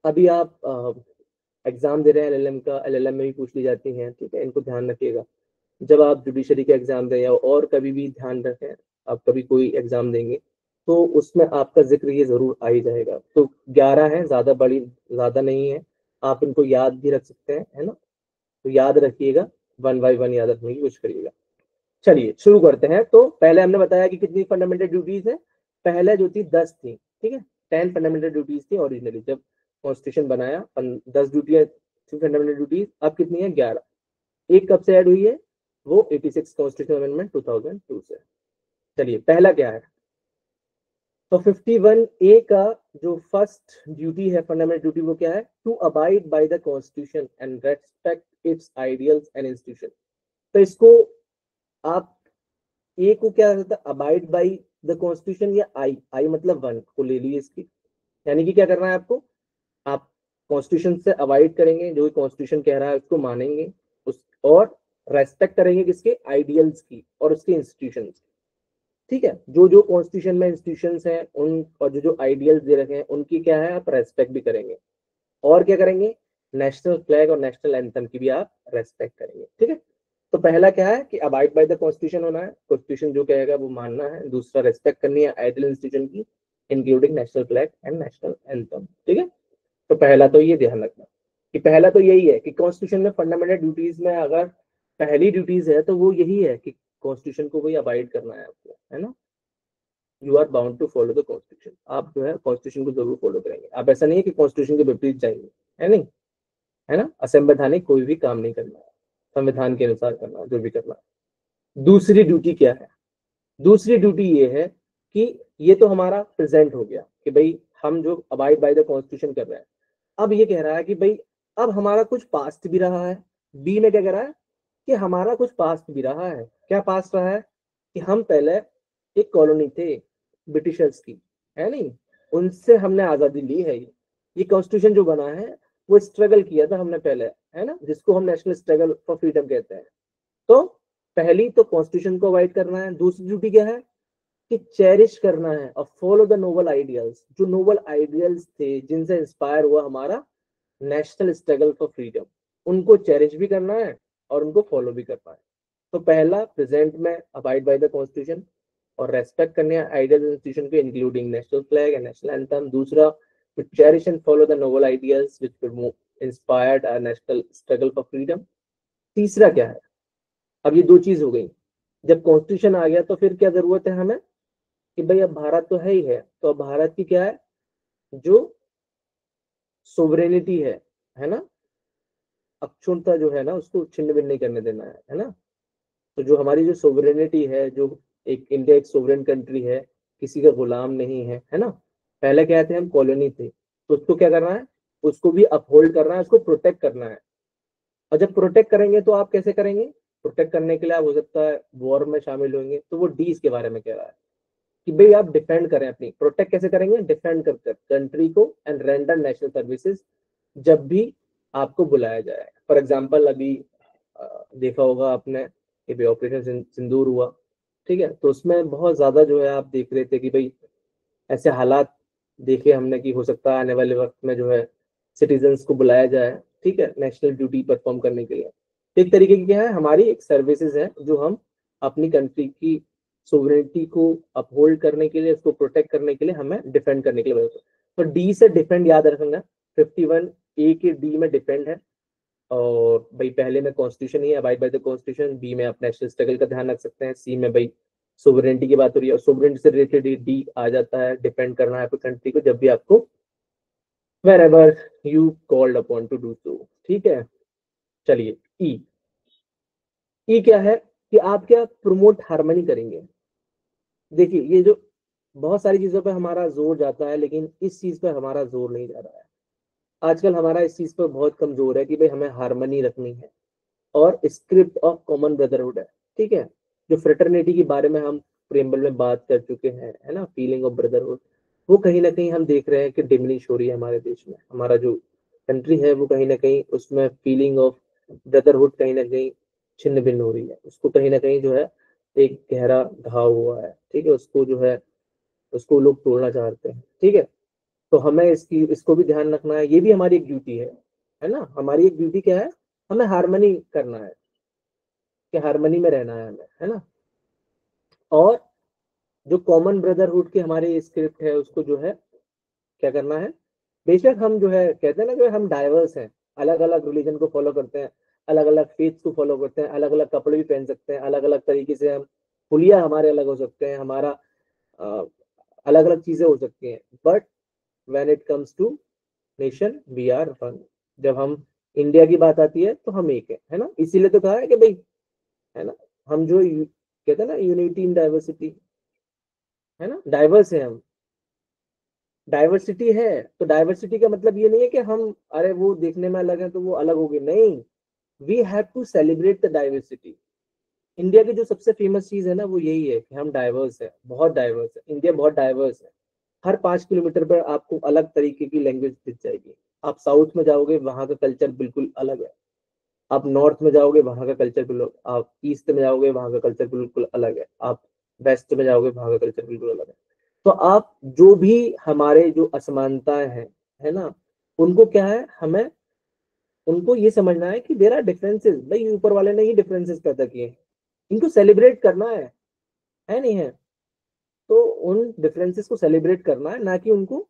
अभी आप एग्जाम दे रहे हैं एलएलएम का, एलएलएम में भी पूछ ली जाती हैं। ठीक है, इनको ध्यान रखिएगा। जब आप जुडिशरी का एग्जाम दें या और कभी भी ध्यान रखें, आप कभी कोई एग्जाम देंगे तो उसमें आपका जिक्र ये जरूर आ ही जाएगा। तो 11 है, ज्यादा नहीं है, आप इनको याद भी रख सकते हैं, है ना? तो याद रखिएगा, 1 बाय 1 याद रखने की कोशिश करिएगा। चलिए शुरू करते हैं। तो पहले हमने बताया कि कितनी फंडामेंटल ड्यूटीज है। पहले जो थी 10 थी। ठीक है, 10 फंडामेंटल ड्यूटीज थी ओरिजिनली जब कॉन्स्टिट्यूशन बनाया। 10 ड्यूटी फंडामेंटल ड्यूटीज, अब कितनी है? 11। एक कब से ऐड हुई है? वो 86 कॉन्स्टिट्यूशन अमेंडमेंट 2002 से। चलिए पहला क्या है? तो 51A का जो फर्स्ट ड्यूटी है, फंडामेंटल ड्यूटी, वो क्या है? To abide by the constitution and respect its ideals and institution. तो इसको आप ए को क्या रहता है? अबाइड बाय द कॉन्स्टिट्यूशन, या आई मतलब 1 को ले लीजिए इसकी। यानी कि क्या करना है आपको? आप कॉन्स्टिट्यूशन से अवॉइड करेंगे, जो कॉन्स्टिट्यूशन कह रहा है उसको मानेंगे, उस और रेस्पेक्ट करेंगे किसके? आइडियल्स की और उसके इंस्टीट्यूशंस की। ठीक है, जो जो कॉन्स्टिट्यूशन में इंस्टीट्यूशंस हैं उन, और जो जो आइडियल्स दे रखे हैं उनकी क्या है? आप रेस्पेक्ट भी करेंगे। और क्या करेंगे? नेशनल फ्लैग और नेशनल एंथम की भी आप रेस्पेक्ट करेंगे। ठीक है, तो पहला क्या है कि अबाइड बाय द कॉन्स्टिट्यूशन होना है, कॉन्स्टिट्यूशन जो कहेगा वो मानना है। दूसरा, रेस्पेक्ट करनी है आइडियल इंस्टीट्यूशन की, including national flag and national anthem. ठीक है, तो पहला तो ये ध्यान रखना कि पहला तो यही है कि कॉन्स्टिट्यूशन में फंडामेंटल ड्यूटीज में अगर पहली ड्यूटीज है तो वो यही है कि कॉन्स्टिट्यूशन को वही अबाइड करना है आपको, है ना? You are bound to follow the constitution. आप जो है कॉन्स्टिट्यूशन को जरूर फॉलो करेंगे। आप ऐसा नहीं है कि कॉन्स्टिट्यूशन के विपरीत जाएंगे, है नहीं, है ना? असंवैधानिक कोई भी काम नहीं करना है, संविधान के अनुसार करना है जो भी करना है। दूसरी ड्यूटी क्या है? दूसरी ड्यूटी ये है कि ये तो हमारा प्रेजेंट हो गया कि भाई हम जो अबाइड बाय द कॉन्स्टिट्यूशन कर रहे हैं। अब ये कह रहा है कि भाई अब हमारा कुछ पास्ट भी रहा है। बी में क्या कह रहा है कि हमारा कुछ पास्ट भी रहा है। क्या पास्ट रहा है? कि हम पहले एक कॉलोनी थे ब्रिटिशर्स की, है नहीं, उनसे हमने आजादी ली है। ये कॉन्स्टिट्यूशन जो बना है वो स्ट्रगल किया था हमने पहले, है ना, जिसको हम नेशनल स्ट्रगल फॉर फ्रीडम कहते हैं। तो पहली तो कॉन्स्टिट्यूशन को अवॉइड करना है। दूसरी ड्यूटी क्या है कि चेरिश करना है और फॉलो द नोबल आइडियल्स। जो नोबल आइडियल्स थे जिनसे इंस्पायर हुआ हमारा नेशनल स्ट्रगल फॉर फ्रीडम, उनको चेरिश भी करना है और उनको फॉलो भी करना है। तो पहला, प्रेजेंट में अबाइड बाय द कॉन्स्टिट्यूशन और रेस्पेक्ट करने आइडियल इंस्टीट्यूशन को, including national flag and national anthem. दूसरा, to cherish and follow the noble ideals which will inspired our national struggle for freedom। तीसरा क्या है? अब ये दो चीज हो गई। जब कॉन्स्टिट्यूशन आ गया तो फिर क्या जरूरत है हमें कि भाई अब भारत तो है ही है, तो अब भारत की क्या है? जो सोवरेनिटी है ना, अक्षुणता जो है ना, उसको छिन्न भिन्न नहीं करने देना है ना? तो जो हमारी जो सोवरेनिटी है, जो एक इंडिया एक सोवरेन कंट्री है, किसी का गुलाम नहीं है ना? पहले क्या थे हम? कॉलोनी थे। तो उसको क्या करना है? उसको भी अपहोल्ड करना है, उसको प्रोटेक्ट करना है। और जब प्रोटेक्ट करेंगे तो आप कैसे करेंगे? प्रोटेक्ट करने के लिए आप हो सकता है वॉर में शामिल होंगे, तो वो डी इसके बारे में कह रहा है कि भाई आप डिफेंड करें अपनी। प्रोटेक्ट कैसे करेंगे? डिफेंड कर कंट्री को एंड रेंडर नेशनल सर्विसेज जब भी आपको बुलाया जाए। फॉर एग्जाम्पल अभी देखा होगा आपने कि ऑपरेशन सिंदूर हुआ। ठीक है, तो उसमें बहुत ज्यादा जो है आप देख रहे थे कि भाई ऐसे हालात देखे हमने कि हो सकता है आने वाले वक्त में जो है सिटीजन्स को बुलाया जाए, ठीक है, नेशनल ड्यूटी परफॉर्म करने के लिए। एक तरीके की क्या है, हमारी एक सर्विसेज है जो हम अपनी कंट्री की सोवरेनिटी को अपहोल्ड करने के लिए, उसको प्रोटेक्ट करने के लिए, हमें डिफेंड करने के लिए। तो डी से डिफेंड याद रखना। 51A के डी में डिफेंड है। और भाई पहले में कॉन्स्टिट्यूशन ही है, abide by the constitution. B में आप नेशनल स्ट्रगल का ध्यान रख सकते हैं। सी में भाई सोवरेनिटी की बात हो रही है, और सोवरेनिटी से रिलेटेड डी आ जाता है, डिपेंड करना है अपनी कंट्री को जब भी आपको wherever you called upon to do so। ठीक है, चलिए ई क्या है कि आप क्या प्रमोट हार्मनी करेंगे। देखिए, ये जो बहुत सारी चीजों पे हमारा जोर जाता है, लेकिन इस चीज पे हमारा जोर नहीं जा रहा है आजकल। हमारा इस चीज पर बहुत कम जोर है कि भाई हमें हार्मनी रखनी है। और स्क्रिप्ट ऑफ कॉमन ब्रदरहुड है, ठीक है। जो फ्रेटर्निटी के बारे में हम प्रेम्बल में बात कर चुके हैं, है ना, फीलिंग ऑफ ब्रदरहुड, वो कहीं ना कहीं हम देख रहे हैं कि डिमिनिश हो रही है हमारे देश में। हमारा जो कंट्री है वो कहीं ना कहीं उसमें फीलिंग ऑफ ब्रदरहुड कहीं ना कहीं छिन्न भिन्न हो रही है, उसको कहीं ना कहीं जो है एक गहरा घाव हुआ है, ठीक है, उसको जो है उसको लोग तोड़ना चाहते हैं, ठीक है। तो हमें इसको भी ध्यान रखना है, ये भी हमारी एक ड्यूटी है ना। हमारी एक ड्यूटी क्या है, हमें हार्मनी करना है, कि हार्मनी में रहना है हमें, है ना। और जो कॉमन ब्रदरहुड की हमारी स्क्रिप्ट है उसको जो है क्या करना है, बेशक हम जो है कहते हैं ना कि हम डाइवर्स हैं, अलग अलग रिलीजन को फॉलो करते हैं, अलग अलग फेथ को फॉलो करते हैं, अलग अलग कपड़े भी पहन सकते हैं, अलग अलग तरीके से हम हुलिया हमारे अलग हो सकते हैं, हमारा अलग अलग चीजें हो सकती हैं, but when it comes to nation we are one. जब हम इंडिया की बात आती है तो हम एक है ना। इसीलिए तो कहा है कि भाई, है ना, हम जो कहते हैं ना यूनिटी इन डाइवर्सिटी, है ना, डाइवर्स है हम, डाइवर्सिटी है। तो डाइवर्सिटी का मतलब ये नहीं है कि हम अरे वो देखने में अलग है तो वो अलग हो गए, नहीं, we have to celebrate the diversity. India की जो सबसे फेमस चीज है ना वो यही है कि हम डाइवर्स है, बहुत डाइवर्स है, इंडिया बहुत डाइवर्स है। हर 5 किलोमीटर पर आपको अलग तरीके की लैंग्वेज दिख जाएगी। आप साउथ में जाओगे वहां का कल्चर बिल्कुल अलग है, आप नॉर्थ में जाओगे वहां का कल्चर बिल्कुल, आप ईस्ट में जाओगे वहां का कल्चर बिल्कुल अलग है, आप वेस्ट में जाओगे वहां का कल्चर बिल्कुल अलग है। तो आप जो भी हमारे जो असमानताएं हैं, है ना, उनको क्या है, हमें उनको ये समझना है कि देयर आर डिफरेंसेस, भाई ऊपर वाले ने ही डिफरेंसेस पैदा किए, इनको सेलिब्रेट करना है नहीं है। तो उन डिफरेंसेस को सेलिब्रेट करना है, ना कि उनको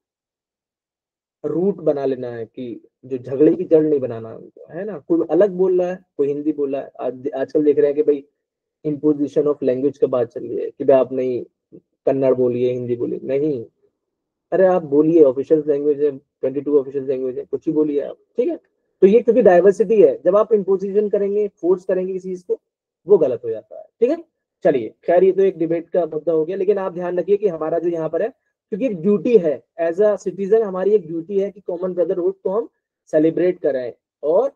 रूट बना लेना है, कि जो झगड़े की जड़ नहीं बनाना है उनको, है ना। कोई अलग बोल रहा है, कोई हिंदी बोल रहा है, आजकल देख रहे हैं कि भाई इम्पोजिशन ऑफ लैंग्वेज का बात चल रही है, कि भाई आप नहीं कन्नड़ बोलिए, हिंदी बोलिए, नहीं, अरे आप बोलिए, ऑफिशियल लैंग्वेज है, 22 ऑफिशियल लैंग्वेज है, कुछ ही बोलिए आप, ठीक है। तो ये क्योंकि डाइवर्सिटी है, जब आप इम्पोजिशन करेंगे, फोर्स करेंगे किसी चीज को, वो गलत हो जाता है, ठीक है। चलिए खैर, ये तो एक डिबेट का मुद्दा हो गया, लेकिन आप ध्यान रखिए कि हमारा जो यहाँ पर है, क्योंकि एक ड्यूटी है, एज अ सिटीजन हमारी एक ड्यूटी है कि कॉमन ब्रदरहुड को हम सेलिब्रेट करें। और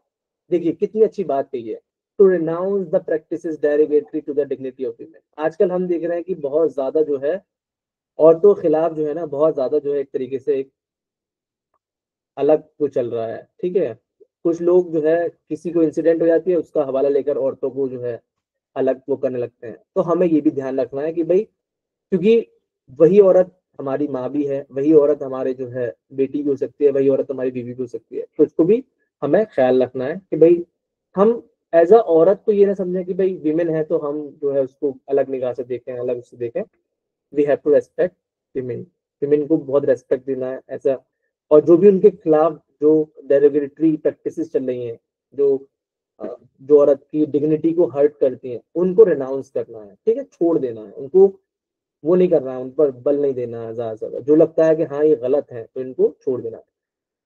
देखिए कितनी अच्छी बात कही है, to renounce the practices derogatory to the dignity of women. आजकल हम देख रहे हैं कि बहुत ज्यादा जो है औरतों के खिलाफ जो है ना, बहुत ज्यादा जो है एक तरीके से एक अलग वो चल रहा है, ठीक है। कुछ लोग जो है किसी को इंसिडेंट हो जाती है उसका हवाला लेकर औरतों को जो है अलग वो करने लगते हैं। तो हमें ये भी ध्यान रखना है कि भाई, क्योंकि वही औरत हमारी माँ भी है, वही औरत हमारे जो है बेटी भी हो सकती है, वही औरत हमारी बीवी भी हो सकती है। तो इसको भी हमें ख्याल रखना है कि भाई हम एज अ औरत को ये ना समझें कि भाई विमेन है तो हम जो है उसको अलग निगाह से देखें, अलग उससे देखें। We have to respect women, women को बहुत रेस्पेक्ट देना है ऐसा। और जो भी उनके खिलाफ जो डेरोगेटरी प्रैक्टिसेस चल रही हैं, जो जो औरत की डिग्निटी को हर्ट करती हैं, उनको रिनाउंस करना है, ठीक है, छोड़ देना है उनको, वो नहीं करना है, उन पर बल नहीं देना है ज्यादा से ज्यादा। जो लगता है कि हाँ ये गलत है तो इनको छोड़ देना है।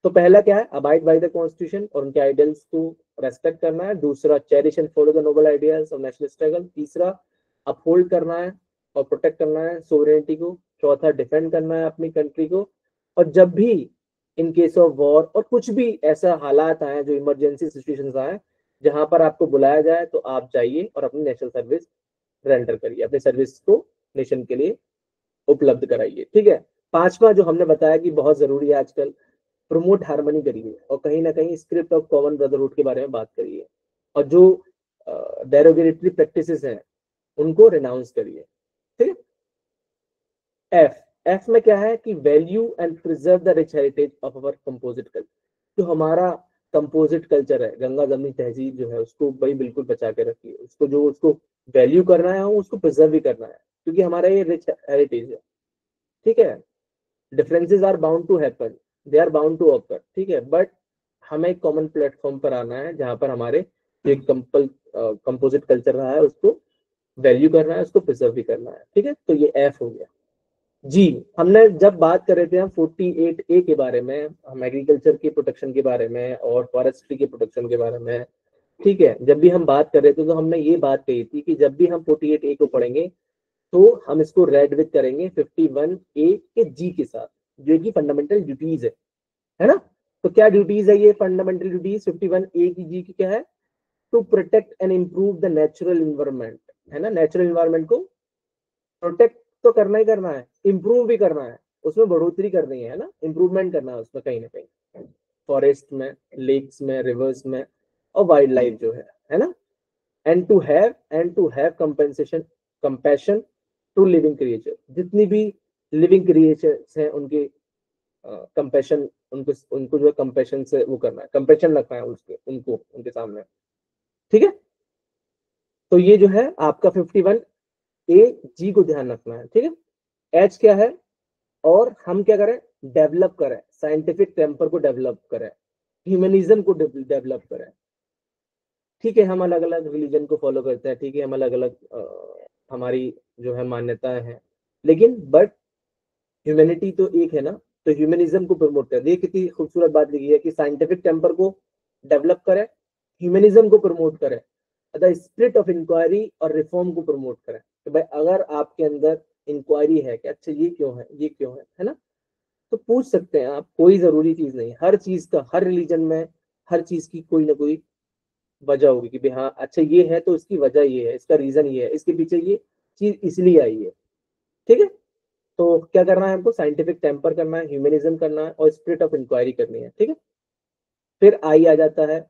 तो पहला क्या है, अबाइड बाय द कॉन्स्टिट्यूशन और उनके आइडियल्स को रेस्पेक्ट करना है। दूसरा, cherish and follow the noble ideas of national struggle. तीसरा, अपहोल्ड करना है और प्रोटेक्ट करना है सोवरेनिटी को। चौथा, डिफेंड करना है अपनी कंट्री को। और जब भी इन केस ऑफ वॉर और कुछ भी ऐसा हालात आए, जो इमरजेंसी सिचुएशंस आए, जहां पर आपको बुलाया जाए तो आप जाइए और अपनी नेशनल सर्विस रेंडर करिए, अपनी सर्विस को नेशन के लिए उपलब्ध कराइए, ठीक है। पांचवा जो हमने बताया कि बहुत जरूरी है आजकल, प्रमोट हार्मनी करिए और कहीं ना कहीं स्क्रिप्ट ऑफ कॉमन ब्रदरहुड के बारे में बात करिए। और जो डेरोगेटरी प्रैक्टिसेस हैं उनको रिनाउंस करिए, ठीक है। एफ, एफ में क्या है कि value and preserve the rich heritage of our composite culture. जो हमारा कंपोजिट कल्चर है, गंगा जमनी तहजीब जो है, उसको भाई बिल्कुल बचा के रखिए, उसको जो उसको वैल्यू करना है उसको प्रिजर्व भी करना है, क्योंकि हमारा ये रिच हेरिटेज है, ठीक है। Differences are bound to happen, they are bound to occur, ठीक है, बट हमें एक कॉमन प्लेटफॉर्म पर आना है जहां पर हमारे जो एक कंपोजिट कल्चर रहा है उसको वैल्यू करना है, उसको प्रिजर्व भी करना है, ठीक है। तो ये एफ हो गया जी। हमने जब बात कर रहे थे हम 48A के बारे में, हम एग्रीकल्चर के प्रोटेक्शन के बारे में और फॉरेस्ट्री के प्रोटेक्शन के बारे में, ठीक है, जब भी हम बात कर रहे थे तो हमने ये बात कही थी कि जब भी हम 48A को पढ़ेंगे तो हम इसको रेड विथ करेंगे 51A के जी के साथ, जो कि फंडामेंटल ड्यूटीज है ना। तो क्या ड्यूटीज है ये फंडामेंटल ड्यूटीज 51A की जी की क्या है, to protect and improve the natural environment, है ना। नेचुरल इन्वायरमेंट को प्रोटेक्ट तो करना ही करना है, इम्प्रूव भी करना है, उसमें बढ़ोतरी करनी है ना, इम्प्रूवमेंट करना है उसमें कहीं ना कहीं, फॉरेस्ट में, लेक्स में, रिवर्स में, और वाइल्ड लाइफ जो है ना। And to have compassion to living creature, जितनी भी लिविंग क्रिएचर्स हैं उनके कंपैशन, उनको उनको जो है कंपैशन से वो करना है, कंपैशन रखना है उसके, उनको उनके सामने, ठीक है। तो ये जो है आपका 51A को ध्यान रखना है, ठीक है। एच क्या है, और हम क्या करें, डेवलप करें, साइंटिफिक टेम्पर को डेवलप करें, ह्यूमनिज्म को डेवलप करें, ठीक है। हम अलग अलग रिलीजन को फॉलो करते हैं, ठीक है, हम अलग अलग हमारी जो है मान्यताएं हैं, लेकिन बट ह्यूमैनिटी तो एक है ना। तो ह्यूमनिज्म को प्रमोट करें, देखिए कितनी खूबसूरत बात लिखी है कि साइंटिफिक टेम्पर को डेवलप करें, ह्यूमनिज्म को प्रमोट करें, द स्पिरिट ऑफ इंक्वायरी और रिफॉर्म को प्रमोट करें। तो भाई अगर आपके अंदर इंक्वायरी है कि अच्छा ये क्यों है, ये क्यों है ना, तो पूछ सकते हैं आप, कोई जरूरी चीज नहीं, हर चीज का, हर रिलीजन में हर चीज की कोई ना कोई वजह होगी कि भाई हाँ अच्छा ये है तो इसकी वजह ये है, इसका रीजन ये है, इसके पीछे ये चीज इसलिए आई है, ठीक है। तो क्या करना है हमको, साइंटिफिक टेम्पर करना है, ह्यूमनिज्म करना है, और स्पिरिट ऑफ इंक्वायरी करनी है, ठीक है। फिर आई आ जाता है,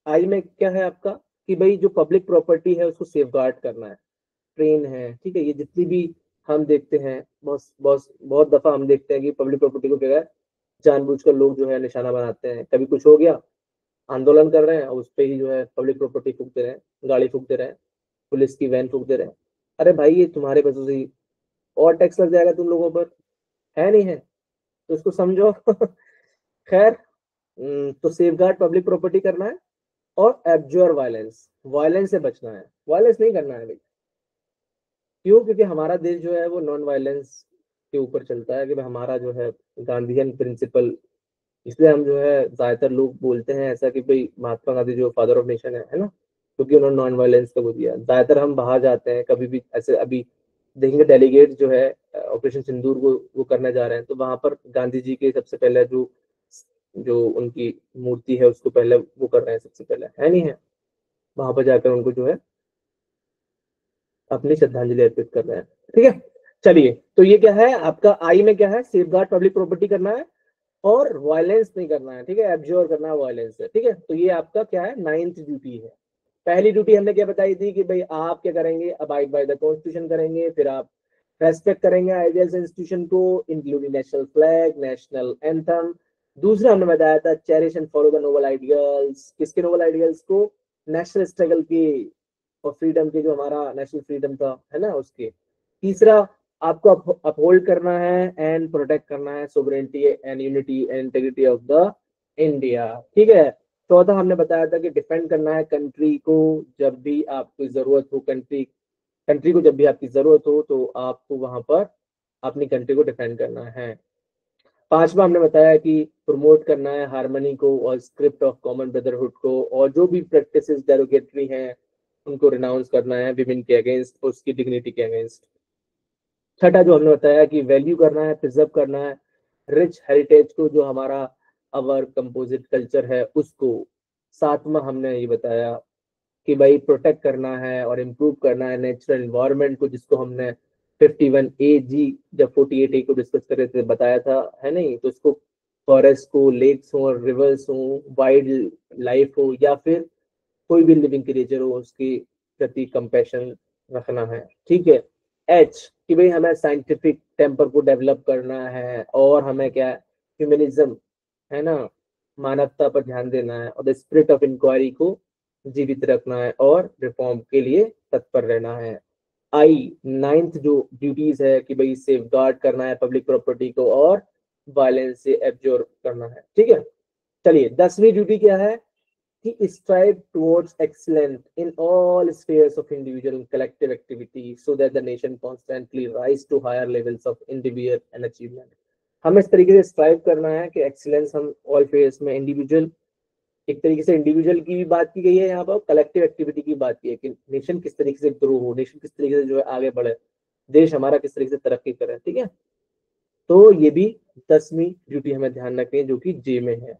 आई में क्या है आपका कि भाई जो पब्लिक प्रॉपर्टी है उसको सेफगार्ड करना है, ट्रेन है, ठीक है, ये जितनी भी हम देखते हैं, बहुत बहुत बहुत दफा हम देखते हैं कि पब्लिक प्रॉपर्टी को क्या है, जानबूझकर लोग जो है निशाना बनाते हैं, कभी कुछ हो गया, आंदोलन कर रहे हैं, उस पर ही जो है पब्लिक प्रॉपर्टी फूकते रहे, गाड़ी फूकते रहे, पुलिस की वैन फूकते रहे। अरे भाई ये तुम्हारे पैसों से ही, और टैक्स लग जाएगा तुम लोगों पर, है नहीं है, तो इसको समझो। खैर, तो सेफगार्ड पब्लिक प्रॉपर्टी करना है, और एब्जॉर्ब वायलेंस, वायलेंस से बचना है, वायलेंस नहीं करना है भाई। क्यों, क्योंकि हमारा देश जो है वो नॉन वायलेंस के ऊपर चलता है, कि भाई हमारा जो है गांधीयन प्रिंसिपल, इसलिए हम जो है ज्यादातर लोग बोलते हैं ऐसा कि भाई महात्मा गांधी जो फादर ऑफ नेशन है ना, क्योंकि उन्होंने नॉन वायलेंस का वो दिया। ज्यादातर हम बाहर जाते हैं, कभी भी ऐसे अभी देखेंगे डेलीगेट जो है ऑपरेशन सिंदूर को वो करने जा रहे हैं, तो वहां पर गांधी जी के सबसे पहले जो जो उनकी मूर्ति है उसको पहले वो कर रहे हैं, सबसे पहले, है नहीं है, वहां पर जाकर उनको जो है अपनी श्रद्धांजलि अर्पित कर रहे हैं, ठीक है। चलिए, तो ये क्या है आपका, आई में क्या है, सेफगार्ड पब्लिक प्रॉपर्टी करना है, और वायलेंस नहीं करना है, ठीक है, एब्जॉर्व करना है वायलेंस से, ठीक है। तो ये आपका क्या है, 9th ड्यूटी है। पहली ड्यूटी हमने क्या बताई थी कि भाई आप क्या करेंगे, अबाइड बाय द कॉन्स्टिट्यूशन करेंगे, फिर आप रेस्पेक्ट करेंगे आइडियल्स इंस्टीट्यूशन को, including national flag, national anthem. दूसरा हमने बताया था cherish and follow the noble ideals, किसके नोबल आइडियल्स को, नेशनल स्ट्रगल के और फ्रीडम के, जो हमारा नेशनल फ्रीडम था, है ना, उसके। तीसरा आपको अपहोल्ड करना है एंड प्रोटेक्ट करना है sovereignty and unity and integrity of the India, ठीक है। चौथा हमने बताया था कि डिफेंड करना है कंट्री को जब भी आपको जरूरत हो, कंट्री कंट्री को जब भी आपकी जरूरत हो तो आपको वहां पर अपनी कंट्री को डिफेंड करना है। पांचवा हमने बताया कि प्रमोट करना है हार्मनी को और स्क्रिप्ट ऑफ कॉमन ब्रदरहुड को, और जो भी प्रैक्टिसेस डेरोगेटरी हैं उनको रिनाउंस करना है विमेन के अगेंस्ट, उसकी डिग्निटी के अगेंस्ट। छठा जो हमने बताया कि वैल्यू करना है, प्रिजर्व करना है रिच हेरिटेज को, जो हमारा अवर कंपोजिट कल्चर है उसको। सातवां हमने ये बताया कि भाई प्रोटेक्ट करना है और इम्प्रूव करना है नेचुरल इन्वायरमेंट को, जिसको हमने 51A जब 48A को डिस्कस कर रहे थे बताया था, है नहीं, तो इसको फॉरेस्ट को, लेक्स हो, रिवर्स हो, वाइल्ड लाइफ हो, या फिर कोई भी लिविंग क्रिएचर हो, उसके प्रति कंपैशन रखना है, ठीक है। एच कि भाई हमें साइंटिफिक टेम्पर को डेवलप करना है, और हमें क्या ह्यूमनिज्म, है ना, मानवता पर ध्यान देना है, और द स्पिरिट ऑफ इंक्वायरी को जीवित रखना है, और रिफॉर्म के लिए तत्पर रहना है। आई 9th जो ड्यूटीज है कि भाई सेफ गार्ड करना है पब्लिक प्रॉपर्टी को, और वायलेंस से एब्जॉर्ब करना है, ठीक है। चलिए, 10वीं ड्यूटी क्या है कि strive towards excellence in all spheres of individual and collective activity so that the nation constantly rise to higher levels of individual and achievement। हमें इस तरीके से स्ट्राइव करना है कि एक्सीलेंस हम ऑल फेयर्स में, इंडिविजुअल, एक तरीके से इंडिविजुअल की भी बात की गई है यहाँ पर, कलेक्टिव एक्टिविटी की बात की है कि नेशन किस तरीके से ग्रो हो, नेशन किस तरीके से जो है आगे बढ़े, देश हमारा किस तरीके से तरक्की करे, ठीक है। तो ये भी 10वीं ड्यूटी हमें ध्यान रखनी है, जो कि जे में है।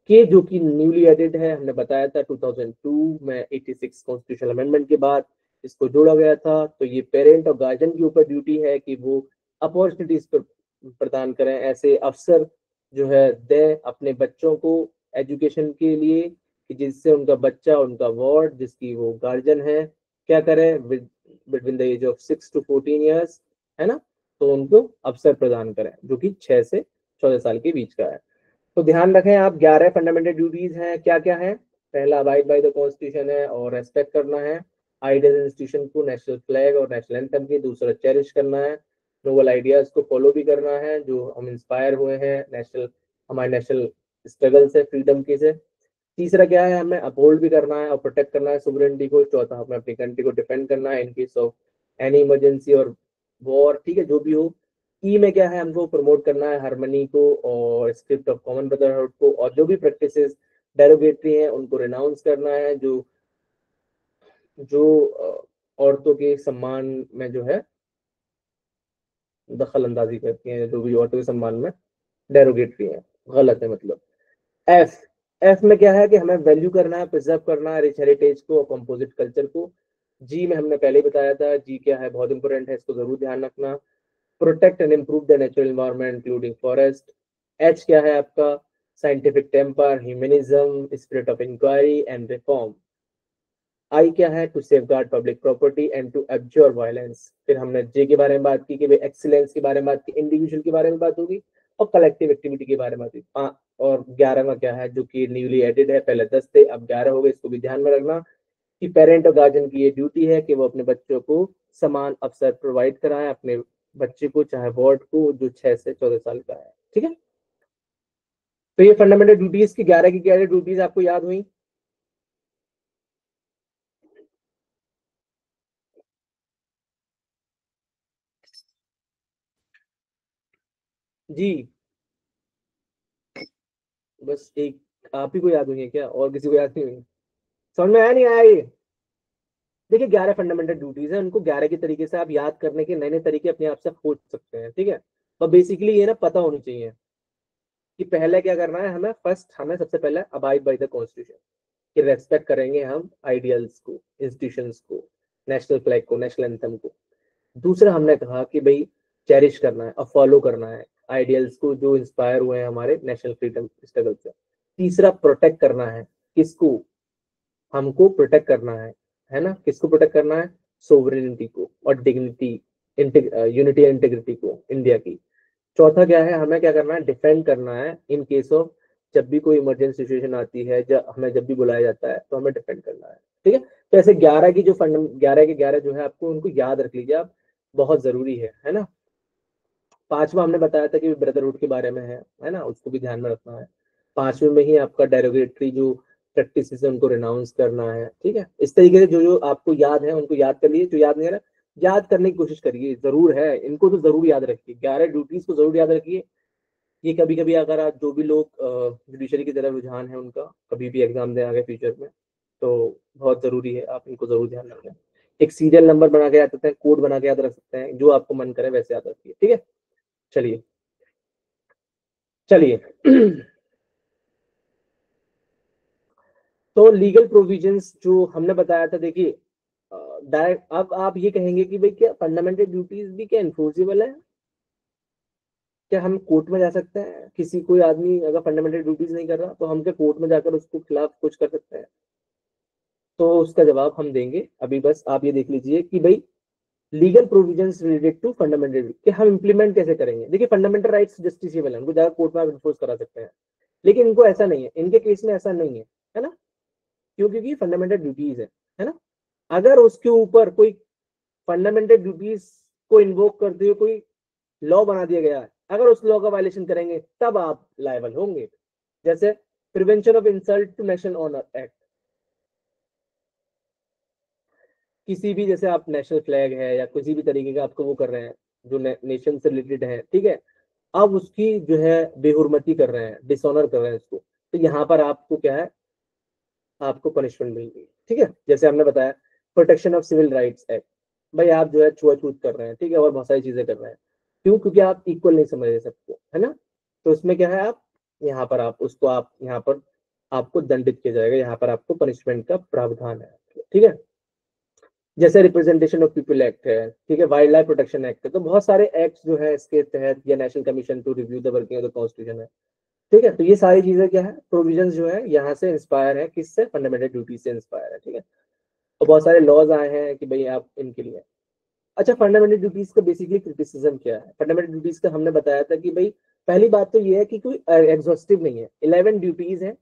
के जो कि न्यूली एडेड है, हमने बताया था 2002 में 86 कॉन्स्टिट्यूशनल अमेंडमेंट के बाद इसको जोड़ा गया था। तो ये पेरेंट और गार्जियन के ऊपर ड्यूटी है कि वो अपॉर्चुनिटीज प्रदान करें, ऐसे अवसर जो है दें अपने बच्चों को एजुकेशन के लिए, कि जिससे उनका बच्चा, उनका वार्ड जिसकी वो गार्जियन है, क्या करें between the age of 6 to 14 years, है ना, तो उनको अवसर प्रदान करें, जो कि 6 से 14 साल के बीच का है। तो ध्यान रखें आप, 11 फंडामेंटल ड्यूटीज हैं, क्या क्या है। पहला, अबाइड बाय द कॉन्स्टिट्यूशन है और रेस्पेक्ट करना है आइडियल इंस्टीट्यूशन को, नेशनल फ्लैग और नेशनल एंथम की। दूसरा, चेरिश करना है नोबल आइडियाज को, फॉलो भी करना है जो हम इंस्पायर हुए हैं हमारे नेशनल स्ट्रगल से, फ्रीडम की से। तीसरा क्या है, हमें अपहोल्ड भी करना है और प्रोटेक्ट करना है सोवरेनिटी को। चौथा, हमें अपनी कंट्री को डिफेंड करना है इन केस ऑफ एनी इमरजेंसी और वॉर, ठीक है, जो भी हो। ई में क्या है, हमको प्रमोट करना है हार्मनी को और स्क्रिप्ट ऑफ कॉमन ब्रदरहुड को, और जो भी प्रैक्टिसेस डेरोगेटरी हैं उनको रिनाउंस करना है, जो जो औरतों के सम्मान में जो है दखल अंदाजी करती हैं, जो भी औरतों के सम्मान में डेरोगेटरी है, गलत है मतलब। एफ एफ में क्या है कि हमें वैल्यू करना है, प्रिजर्व करना है रिच हेरिटेज को और कंपोजिट कल्चर को। जी में हमने पहले ही बताया था, जी क्या है, बहुत इंपॉर्टेंट है, इसको जरूर ध्यान रखना। Protect and improve the natural environment including forest. H क्या है आपका, scientific temper, humanism, spirit of inquiry and reform. I क्या है, to safeguard public property and to abjure violence. फिर हमने जे के बारे में बात की कि भाई एक्सीलेंस के बारे में बात की, इंडिविजुअल के बारे में बात होगी और कलेक्टिव एक्टिविटी के बारे में बात होगी। और 11वां क्या है, जो कि न्यूली एडेड है, पहले 10 थे अब 11 हो गए, इसको भी ध्यान में रखना कि पेरेंट और गार्जियन की ये ड्यूटी है कि वो अपने बच्चों को समान अवसर प्रोवाइड कराएं, अपने बच्चे को चाहे वार्ड को जो 6 से 14 साल का है, ठीक है। तो ये फंडामेंटल ड्यूटीज की 11 ड्यूटीज आपको याद हुई। जी, बस एक आप ही को याद हुई है क्या, और किसी को याद नहीं हुई? समझ में आया नहीं आया ये? देखिए, 11 फंडामेंटल ड्यूटीज है, उनको 11 के तरीके से आप याद करने के नए नए तरीके अपने आप से खोज सकते हैं, ठीक है। पर बेसिकली ये ना पता होनी चाहिए कि पहले क्या करना है हमें। फर्स्ट, हमें सबसे पहले अबाइड बाय द कॉन्स्टिट्यूशन, कि रेस्पेक्ट करेंगे हम आइडियल्स को, इंस्टीट्यूशंस को, नेशनल फ्लैग को, नेशनल एंथम को। दूसरा, हमने कहा कि भाई चेरिश करना है और फॉलो करना है आइडियल्स को जो इंस्पायर हुए हैं हमारे नेशनल फ्रीडम स्ट्रगल से। तीसरा, प्रोटेक्ट करना है, किसको, हमको प्रोटेक्ट करना है ना, किसको प्रोटेक्ट करना है, सोवरेनिटी को और डिग्निटी, यूनिटी एंड इंटीग्रिटी को इंडिया की। चौथा क्या है, हमें क्या करना है, डिफेंड करना है इन केस ऑफ, जब भी कोई इमरजेंसी सिचुएशन आती है, जब भी बुलाया जाता है तो हमें डिफेंड करना है, ठीक है। तो ऐसे 11 की जो फंड 11 के 11 जो है आपको उनको याद रख लीजिए आप, बहुत जरूरी है ना। पांचवा हमने बताया था कि ब्रदरहुड के बारे में है ना, उसको भी ध्यान में रखना है। पांचवे में ही आपका डेरोगेटरी जो प्रैक्टिस है उनको रिनाउंस करना है, ठीक है। इस तरीके से जो जो आपको याद है उनको याद कर लीजिए, जो याद नहीं है ना, याद करने की कोशिश करिए, जरूर है, इनको तो जरूर याद रखिए, 11 ड्यूटीज को जरूर याद रखिए। ये कभी कभी अगर आप जो भी लोग जुडिशरी की तरफ रुझान है उनका, कभी भी एग्जाम दें आगे फ्यूचर में, तो बहुत जरूरी है, आप इनको जरूर ध्यान रखें। एक सीरियल नंबर बना के याद रखते हैं, कोड बना के याद रख सकते हैं, जो आपको मन करे वैसे याद रखिए, ठीक है। चलिए चलिए तो लीगल प्रोविजंस जो हमने बताया था, देखिए डायरेक्ट अब आप ये कहेंगे कि भाई क्या फंडामेंटल ड्यूटीज भी क्या इन्फोर्सेबल है, क्या हम कोर्ट में जा सकते हैं, किसी कोई आदमी अगर फंडामेंटल ड्यूटीज नहीं कर रहा तो हम क्या कोर्ट में जाकर उसको खिलाफ कुछ कर सकते हैं? तो उसका जवाब हम देंगे अभी, बस आप ये देख लीजिए कि भाई legal provisions related to fundamental कि हम इंप्लीमेंट कैसे करेंगे। देखिए, फंडामेंटल राइट्स जस्टिसेबल है, उनको जाकर कोर्ट में आप इन्फोर्स करा सकते हैं, लेकिन इनको ऐसा नहीं है, इनके केस में ऐसा नहीं है ना, क्यों, क्योंकि फंडामेंटल ड्यूटीज है ना। अगर उसके ऊपर कोई फंडामेंटल ड्यूटीज को इन्वोक करते हुए कोई लॉ बना दिया गया है, अगर उस लॉ का वायलेशन करेंगे तब आप लायबल होंगे। जैसे prevention of insult to national honour act, किसी भी, जैसे आप नेशनल फ्लैग है या किसी भी तरीके का आपको वो कर रहे हैं जो नेशन से रिलेटेड है, ठीक है, आप उसकी जो है बेहुरमती कर रहे हैं, डिसऑनर कर रहे हैं उसको, तो यहाँ पर आपको क्या है, आपको पनिशमेंट मिलेगी, ठीक है। जैसे हमने बताया protection of civil rights act, भाई आप जो है छुआछूत कर रहे हैं, ठीक है, और बहुत सारी चीजें कर रहे हैं, क्यों, क्योंकि आप इक्वल नहीं समझ रहे सबको, है ना। तो उसमें क्या है, आप यहाँ पर आप उसको आप यहाँ पर आपको दंडित किया जाएगा, यहाँ पर आपको पनिशमेंट का प्रावधान है, ठीक है। जैसे रिप्रेजेंटेशन ऑफ पीपल एक्ट है, ठीक है, वाइल्ड लाइफ प्रोटेक्शन एक्ट है, तो बहुत सारे एक्ट जो है इसके तहत, या national commission to review the working of the constitution है, ठीक है। तो ये सारी चीजें क्या है, प्रोविजंस जो है यहाँ से इंस्पायर है, किससे, फंडामेंटल ड्यूटी से इंस्पायर है, ठीक है। तो बहुत सारे लॉज आए हैं कि भाई आप इनके लिए। अच्छा, फंडामेंटल ड्यूटीज का बेसिकली क्रिटिसिज्म क्या है, फंडामेंटल ड्यूटीज का हमने बताया था कि भाई पहली बात तो ये है कि कोई एग्जॉस्टिव नहीं है, 11 ड्यूटीज है।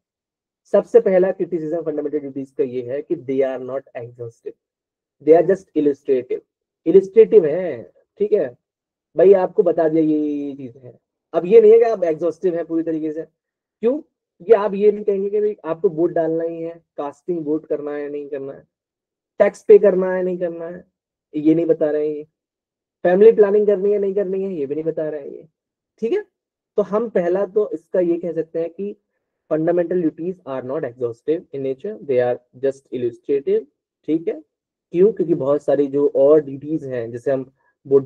सबसे पहला क्रिटिसिज्म फंडामेंटल ड्यूटीज का ये है कि they are not exhaustive, they are just illustrative, illustrative है, ठीक है। भाई आपको बता दिया ये चीज है, अब ये नहीं है कि आप एग्जॉस्टिव है पूरी तरीके से। क्यों? कि आप ये नहीं कहेंगे कि भाई आपको वोट डालना ही है, कास्टिंग वोट करना है नहीं करना है, टैक्स पे करना है नहीं करना है, ये नहीं बता रहे हैं ये। फैमिली प्लानिंग करनी है नहीं करनी है, ये भी नहीं बता रहे हैं ये, ठीक है। तो हम पहला तो इसका ये कह सकते हैं कि fundamental duties are not exhaustive in nature, they are just illustrative, ठीक है। क्यों? क्योंकि बहुत सारी जो और ड्यूटीज हैं, जैसे हम वोट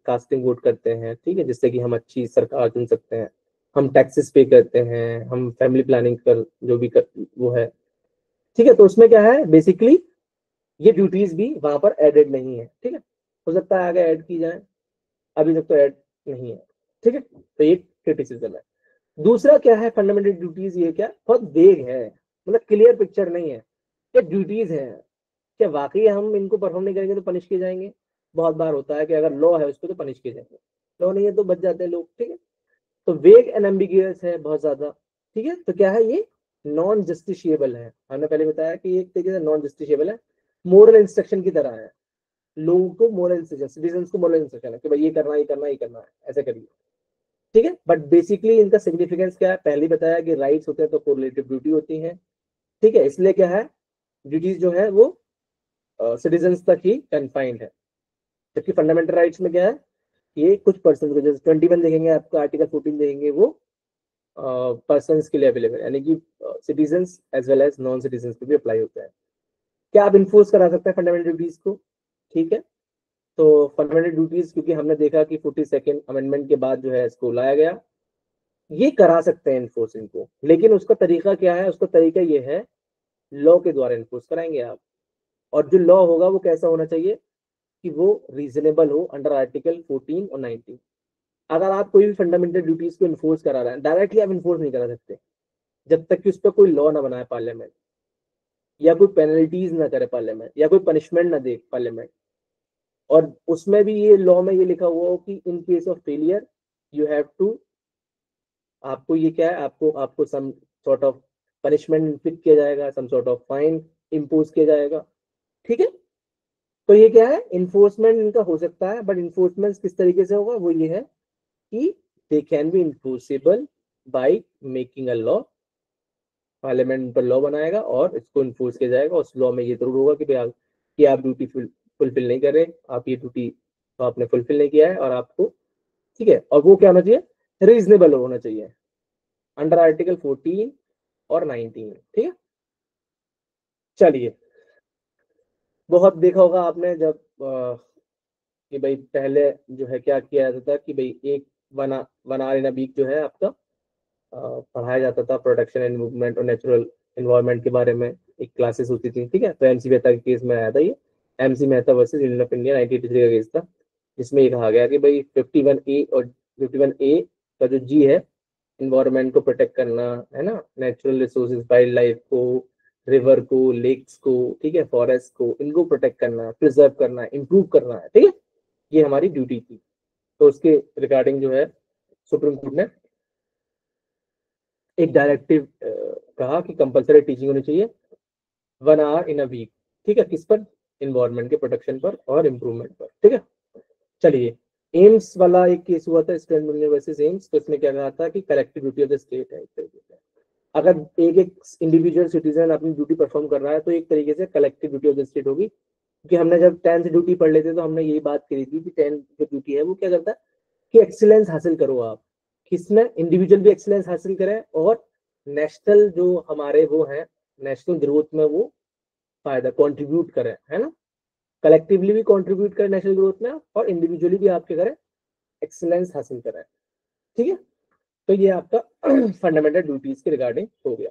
कास्टिंग वोट करते हैं, ठीक है, जिससे कि हम अच्छी सरकार चुन सकते हैं, हम टैक्सेस पे करते हैं, हम फैमिली प्लानिंग कर जो भी कर, वो है, ठीक है। तो उसमें क्या है, बेसिकली ये ड्यूटीज भी वहां पर एडेड नहीं है, ठीक है। हो सकता है आगे ऐड की जाए, अभी तक तो ऐड नहीं है, ठीक है। तो ये क्रिटिसिज्म है। दूसरा क्या है, फंडामेंटल ड्यूटीज, ये क्या बहुत वेग है, मतलब क्लियर पिक्चर नहीं है। ये ड्यूटीज है, क्या वाकई हम इनको परफॉर्म नहीं करेंगे तो पनिश किए जाएंगे? बहुत बार होता है कि अगर लॉ है उसको तो पनिश किए जाएंगे, लॉ नहीं है तो बच जाते हैं लोग, ठीक है। तो वेग एंड एम्बिगियस है बहुत ज्यादा, ठीक है। तो क्या है, ये नॉन जस्टिशिएबल है, हमने पहले बताया कि एक तरीके से नॉन जस्टिशिएबल है, मोरल इंस्ट्रक्शन की तरह है, लोगों को मोरल इंस्ट्रक्शन, सिटीजन को मोरल इंस्ट्रक्शन है कि भाई ये करना ये करना ये करना है, ऐसे करिए, ठीक है। बट बेसिकली इनका सिग्निफिकेंस क्या है, पहले बताया कि राइट्स होते हैं तो कोरिलेटिव ड्यूटी होती है, ठीक है। इसलिए क्या है, ड्यूटीज जो है वो सिटीजन्स तक ही कन्फाइंड है, जबकि फंडामेंटल राइट्स में क्या है, ये कुछ पर्सन को, जैसे 21 देखेंगे आपको, आर्टिकल 14 देखेंगे, वो पर्सन के लिए अवेलेबल, यानी कि citizens as well as non citizens को भी अप्लाई होता है। क्या आप इन्फोर्स करा सकते हैं फंडामेंटल ड्यूटीज को, ठीक है। तो फंडामेंटल ड्यूटीज, क्योंकि हमने देखा कि 42nd अमेंडमेंट के बाद जो है इसको लाया गया, ये करा सकते हैं इन्फोर्स इनको, लेकिन उसका तरीका क्या है, उसका तरीका ये है, लॉ के द्वारा इन्फोर्स कराएंगे आप। और जो लॉ होगा वो कैसा होना चाहिए कि वो रीजनेबल हो, अंडर आर्टिकल 14 और 19। अगर आप कोई भी फंडामेंटल ड्यूटीज को इन्फोर्स करा रहे हैं, डायरेक्टली आप इन्फोर्स नहीं करा सकते जब तक कि उस पर कोई लॉ ना बनाए पार्लियामेंट, या कोई पेनल्टीज ना करे पार्लियामेंट, या कोई पनिशमेंट ना दे पार्लियामेंट। और उसमें भी ये लॉ में ये लिखा हुआ हो कि in case of failure you have to, आपको ये क्या है, आपको आपको some sort of punishment inflict किया जाएगा, some sort of fine impose किया जाएगा, ठीक है। तो ये क्या है, इन्फोर्समेंट इनका हो सकता है, बट इन्फोर्समेंट किस तरीके से होगा, वो ये है कि दे can B enforceable by making a law, parliament पर लॉ बनाएगा और इसको इन्फोर्स किया जाएगा। उस लॉ में ये जरूर होगा कि भाई कि आप ड्यूटी फुलफिल नहीं कर रहे, आप ये ड्यूटी तो आपने फुलफिल नहीं किया है, और आपको, ठीक है। और वो क्या होना चाहिए, रीजनेबल होना चाहिए, अंडर आर्टिकल 14 और 19, ठीक है। चलिए, बहुत देखा होगा आपने जब कि भाई पहले जो है क्या किया जाता था कि भाई एक one hour in a week जो है आपका पढ़ाया जाता था, प्रोटेक्शन एंड मूवमेंट और नेचुरल इन्वायरमेंट के बारे में एक क्लासेस होती थी, ठीक है। तो एमसी मेहता के केस में आया था ये, MC Mehta versus Union of India 1983 का केस था, जिसमें ये कहा गया कि भाई 51A और 51A का जो जी है, इन्वायरमेंट को प्रोटेक्ट करना, है ना, नेचुरल रिसोर्सेज, वाइल्ड लाइफ को, रिवर को, लेक्स को, ठीक है, फॉरेस्ट को, इनको प्रोटेक्ट करना, प्रिजर्व करना, इंप्रूव करना है, ठीक है, ये हमारी ड्यूटी थी। तो उसके रिगार्डिंग जो है सुप्रीम कोर्ट ने एक डायरेक्टिव कहा कि कंपलसरी टीचिंग होनी चाहिए 1 आवर इन अ वीक, ठीक है, किस पर, इन्वायरमेंट के प्रोटेक्शन पर और इम्प्रूवमेंट पर, ठीक है। चलिए, एम्स वाला एक केस हुआ था, स्टैंड वर्सेस एम्स, तो इसमें क्या कहा था कि collective duty of the state है, एक तरीके से अगर एक एक इंडिविजुअल सिटीजन अपनी ड्यूटी परफॉर्म कर रहा है तो एक तरीके से collective duty of the state होगी। क्योंकि हमने जब 10th ड्यूटी पढ़ लेते तो हमने यही बात करी थी कि 10th जो ड्यूटी है वो क्या करता है कि एक्सीलेंस हासिल करो आप, किसमें, इंडिविजुअल भी एक्सीलेंस हासिल करें और नेशनल जो हमारे वो है, नेशनल ग्रोथ में वो फायदा कंट्रीब्यूट करें, है ना, कलेक्टिवली भी कंट्रीब्यूट करें नेशनल ग्रोथ में, और इंडिविजुअली भी आपके करें, एक्सीलेंस हासिल करें, ठीक है। तो ये आपका फंडामेंटल ड्यूटीज के रिगार्डिंग हो गया।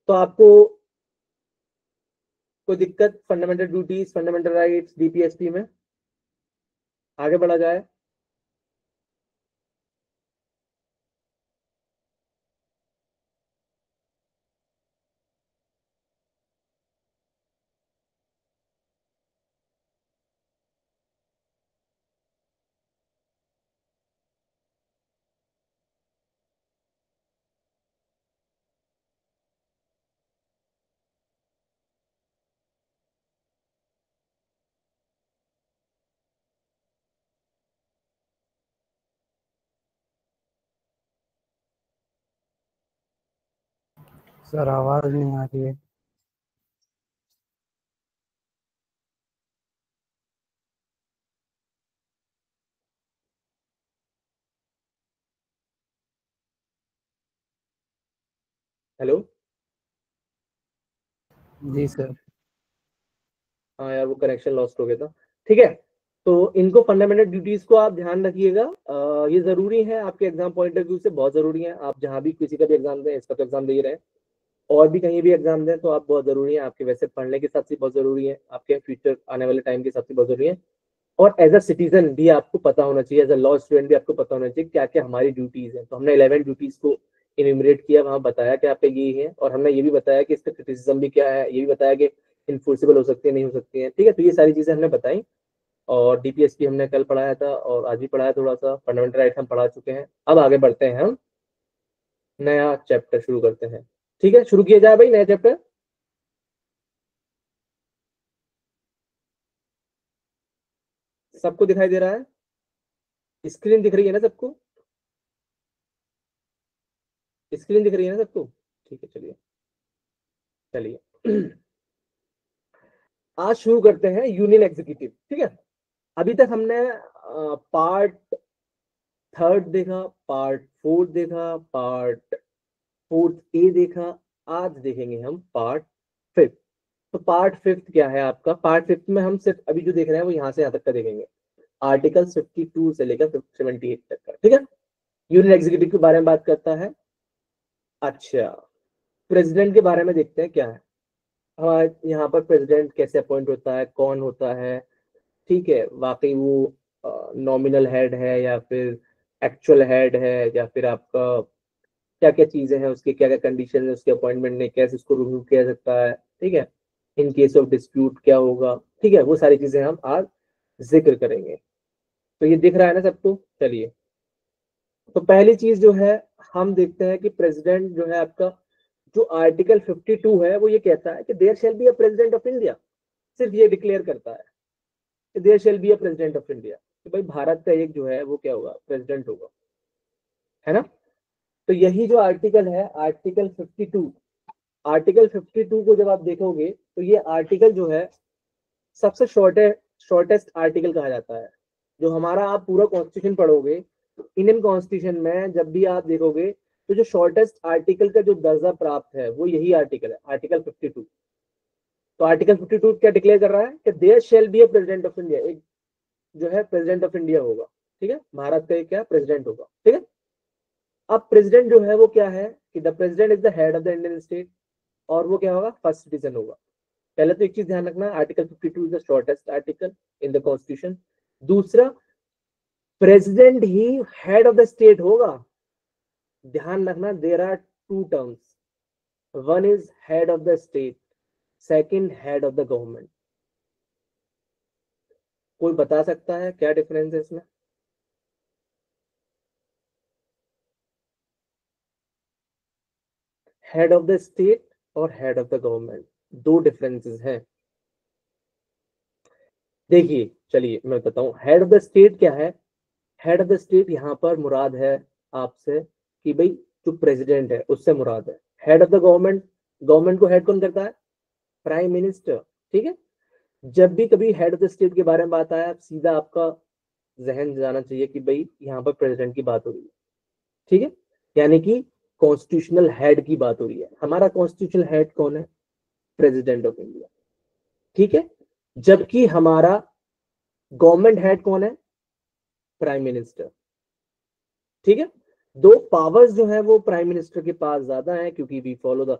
तो आपको कोई दिक्कत fundamental duties, fundamental rights, DPSP में आगे बढ़ा जाए? सर आवाज नहीं आ रही है। हेलो। जी सर। हाँ यार, वो कनेक्शन लॉस्ट हो गया था। ठीक है, तो इनको फंडामेंटल ड्यूटीज को आप ध्यान रखिएगा। ये जरूरी है आपके एग्जाम पॉइंट ऑफ व्यू से, बहुत जरूरी है। आप जहां भी किसी का भी एग्जाम दें, इसका तो एग्जाम दे ही रहे हैं, और भी कहीं भी एग्जाम दें, तो आप बहुत जरूरी है। आपके वैसे पढ़ने के हिसाब से बहुत जरूरी है, आपके फ्यूचर आने वाले टाइम के हिसाब से बहुत जरूरी है। और एज अ सिटीजन भी आपको पता होना चाहिए, एज अ लॉ स्टूडेंट भी आपको पता होना चाहिए क्या क्या हमारी ड्यूटीज है। तो हमने 11 ड्यूटीज को इन्यूमरेट किया, वहां बताया कि आप पे ये है, और हमने ये भी बताया कि इसका क्रिटिसिज्म भी क्या है, ये भी बताया कि इन्फोर्सेबल हो सकती है, नहीं हो सकती है। ठीक है, तो ये सारी चीजें हमने बताई। और डीपीएसपी हमने कल पढ़ाया था और आज भी पढ़ाया, थोड़ा सा फंडामेंटल राइट हम पढ़ा चुके हैं। अब आगे बढ़ते हैं, हम नया चैप्टर शुरू करते हैं। ठीक है, शुरू किया जाए भाई नया चैप्टर। सबको दिखाई दे रहा है? स्क्रीन दिख रही है ना सबको? स्क्रीन दिख रही है ना सबको? ठीक है, चलिए चलिए आज शुरू करते हैं यूनियन एग्जीक्यूटिव। ठीक है, अभी तक हमने पार्ट थर्ड देखा, पार्ट फोर्थ देखा, पार्ट फोर्थ ए देखा। आज देखेंगे हम पार्ट फिफ्थ। तो पार्ट फिफ्थ क्या है आपका? पार्ट फिफ्थ में हम सिर्फ अभी जो देख रहे हैं वो यहाँ से यहाँ तक का देखेंगे, आर्टिकल 52 से लेकर 78 तक का। ठीक है, यूनियन एग्जीक्यूटिव के बारे में बात करता है। अच्छा, प्रेसिडेंट के बारे में देखते हैं क्या है। हाँ, यहाँ पर प्रेसिडेंट कैसे अपॉइंट होता है, कौन होता है। ठीक है, वाकई वो नॉमिनल हेड है या फिर एक्चुअल हेड है, या फिर आपका क्या क्या चीजें हैं उसके, क्या क्या कंडीशन है उसके अपॉइंटमेंट में, कैसे उसको रिव्यू किया सकता है। ठीक है, इन केस ऑफ डिस्प्यूट क्या होगा। ठीक है, वो सारी चीजें हम आज जिक्र करेंगे। तो ये दिख रहा है ना सबको? चलिए, तो पहली चीज जो है हम देखते हैं कि प्रेसिडेंट जो है आपका, जो आर्टिकल 52 है वो ये कहता है कि there shall be a president of India. सिर्फ ये डिक्लेयर करता है कि there shall be a president of India, कि भाई भारत का एक जो है वो क्या होगा, प्रेसिडेंट होगा, है ना। तो यही जो आर्टिकल है, आर्टिकल 52, आर्टिकल 52 को जब आप देखोगे तो ये आर्टिकल जो है सबसे शॉर्टेस्ट आर्टिकल कहा जाता है। जो हमारा आप पूरा कॉन्स्टिट्यूशन पढ़ोगे, इंडियन कॉन्स्टिट्यूशन में जब भी आप देखोगे, तो जो शॉर्टेस्ट आर्टिकल का जो दर्जा प्राप्त है वो यही आर्टिकल है, आर्टिकल 52। तो आर्टिकल 52 क्या डिक्लेयर कर रहा है कि there shall be a president of India, एक जो है प्रेसिडेंट ऑफ इंडिया होगा। ठीक है, भारत का एक क्या प्रेसिडेंट होगा। ठीक है, अब प्रेसिडेंट जो है वो क्या है कि the president is the head of the Indian state, और वो क्या होगा, फर्स्ट सिटीजन होगा। पहले तो एक चीज ध्यान रखना, article 52 is the shortest article in the constitution. दूसरा, प्रेसिडेंट ही हेड ऑफ द स्टेट होगा। ध्यान रखना, there are two terms, one is head of the state, second head of the government. कोई बता सकता है क्या डिफरेंस है इसमें? हेड ऑफ द स्टेट और हेड ऑफ द गवर्नमेंट, दो डिफरेंसेस हैं। देखिए, चलिए मैं बताऊं, हेड ऑफ द स्टेट क्या है। हेड ऑफ द स्टेट यहाँ पर मुराद है आपसे कि भाई जो प्रेसिडेंट है उससे मुराद है। Head of the government, government को हेड कौन करता है? Prime minister. ठीक है, जब भी कभी हेड ऑफ द स्टेट के बारे में बात आया, सीधा आपका जहन जाना चाहिए कि भाई यहाँ पर प्रेसिडेंट की बात हो रही है। ठीक है, यानी कि कॉन्स्टिट्यूशनल हेड की बात हो रही है। हमारा कॉन्स्टिट्यूशनल हेड कौन है? President of India. ठीक है, जबकि हमारा गवर्नमेंट हेड कौन है? Prime minister. ठीक है, दो पावर्स जो है वो प्राइम मिनिस्टर के पास ज्यादा है, क्योंकि we follow the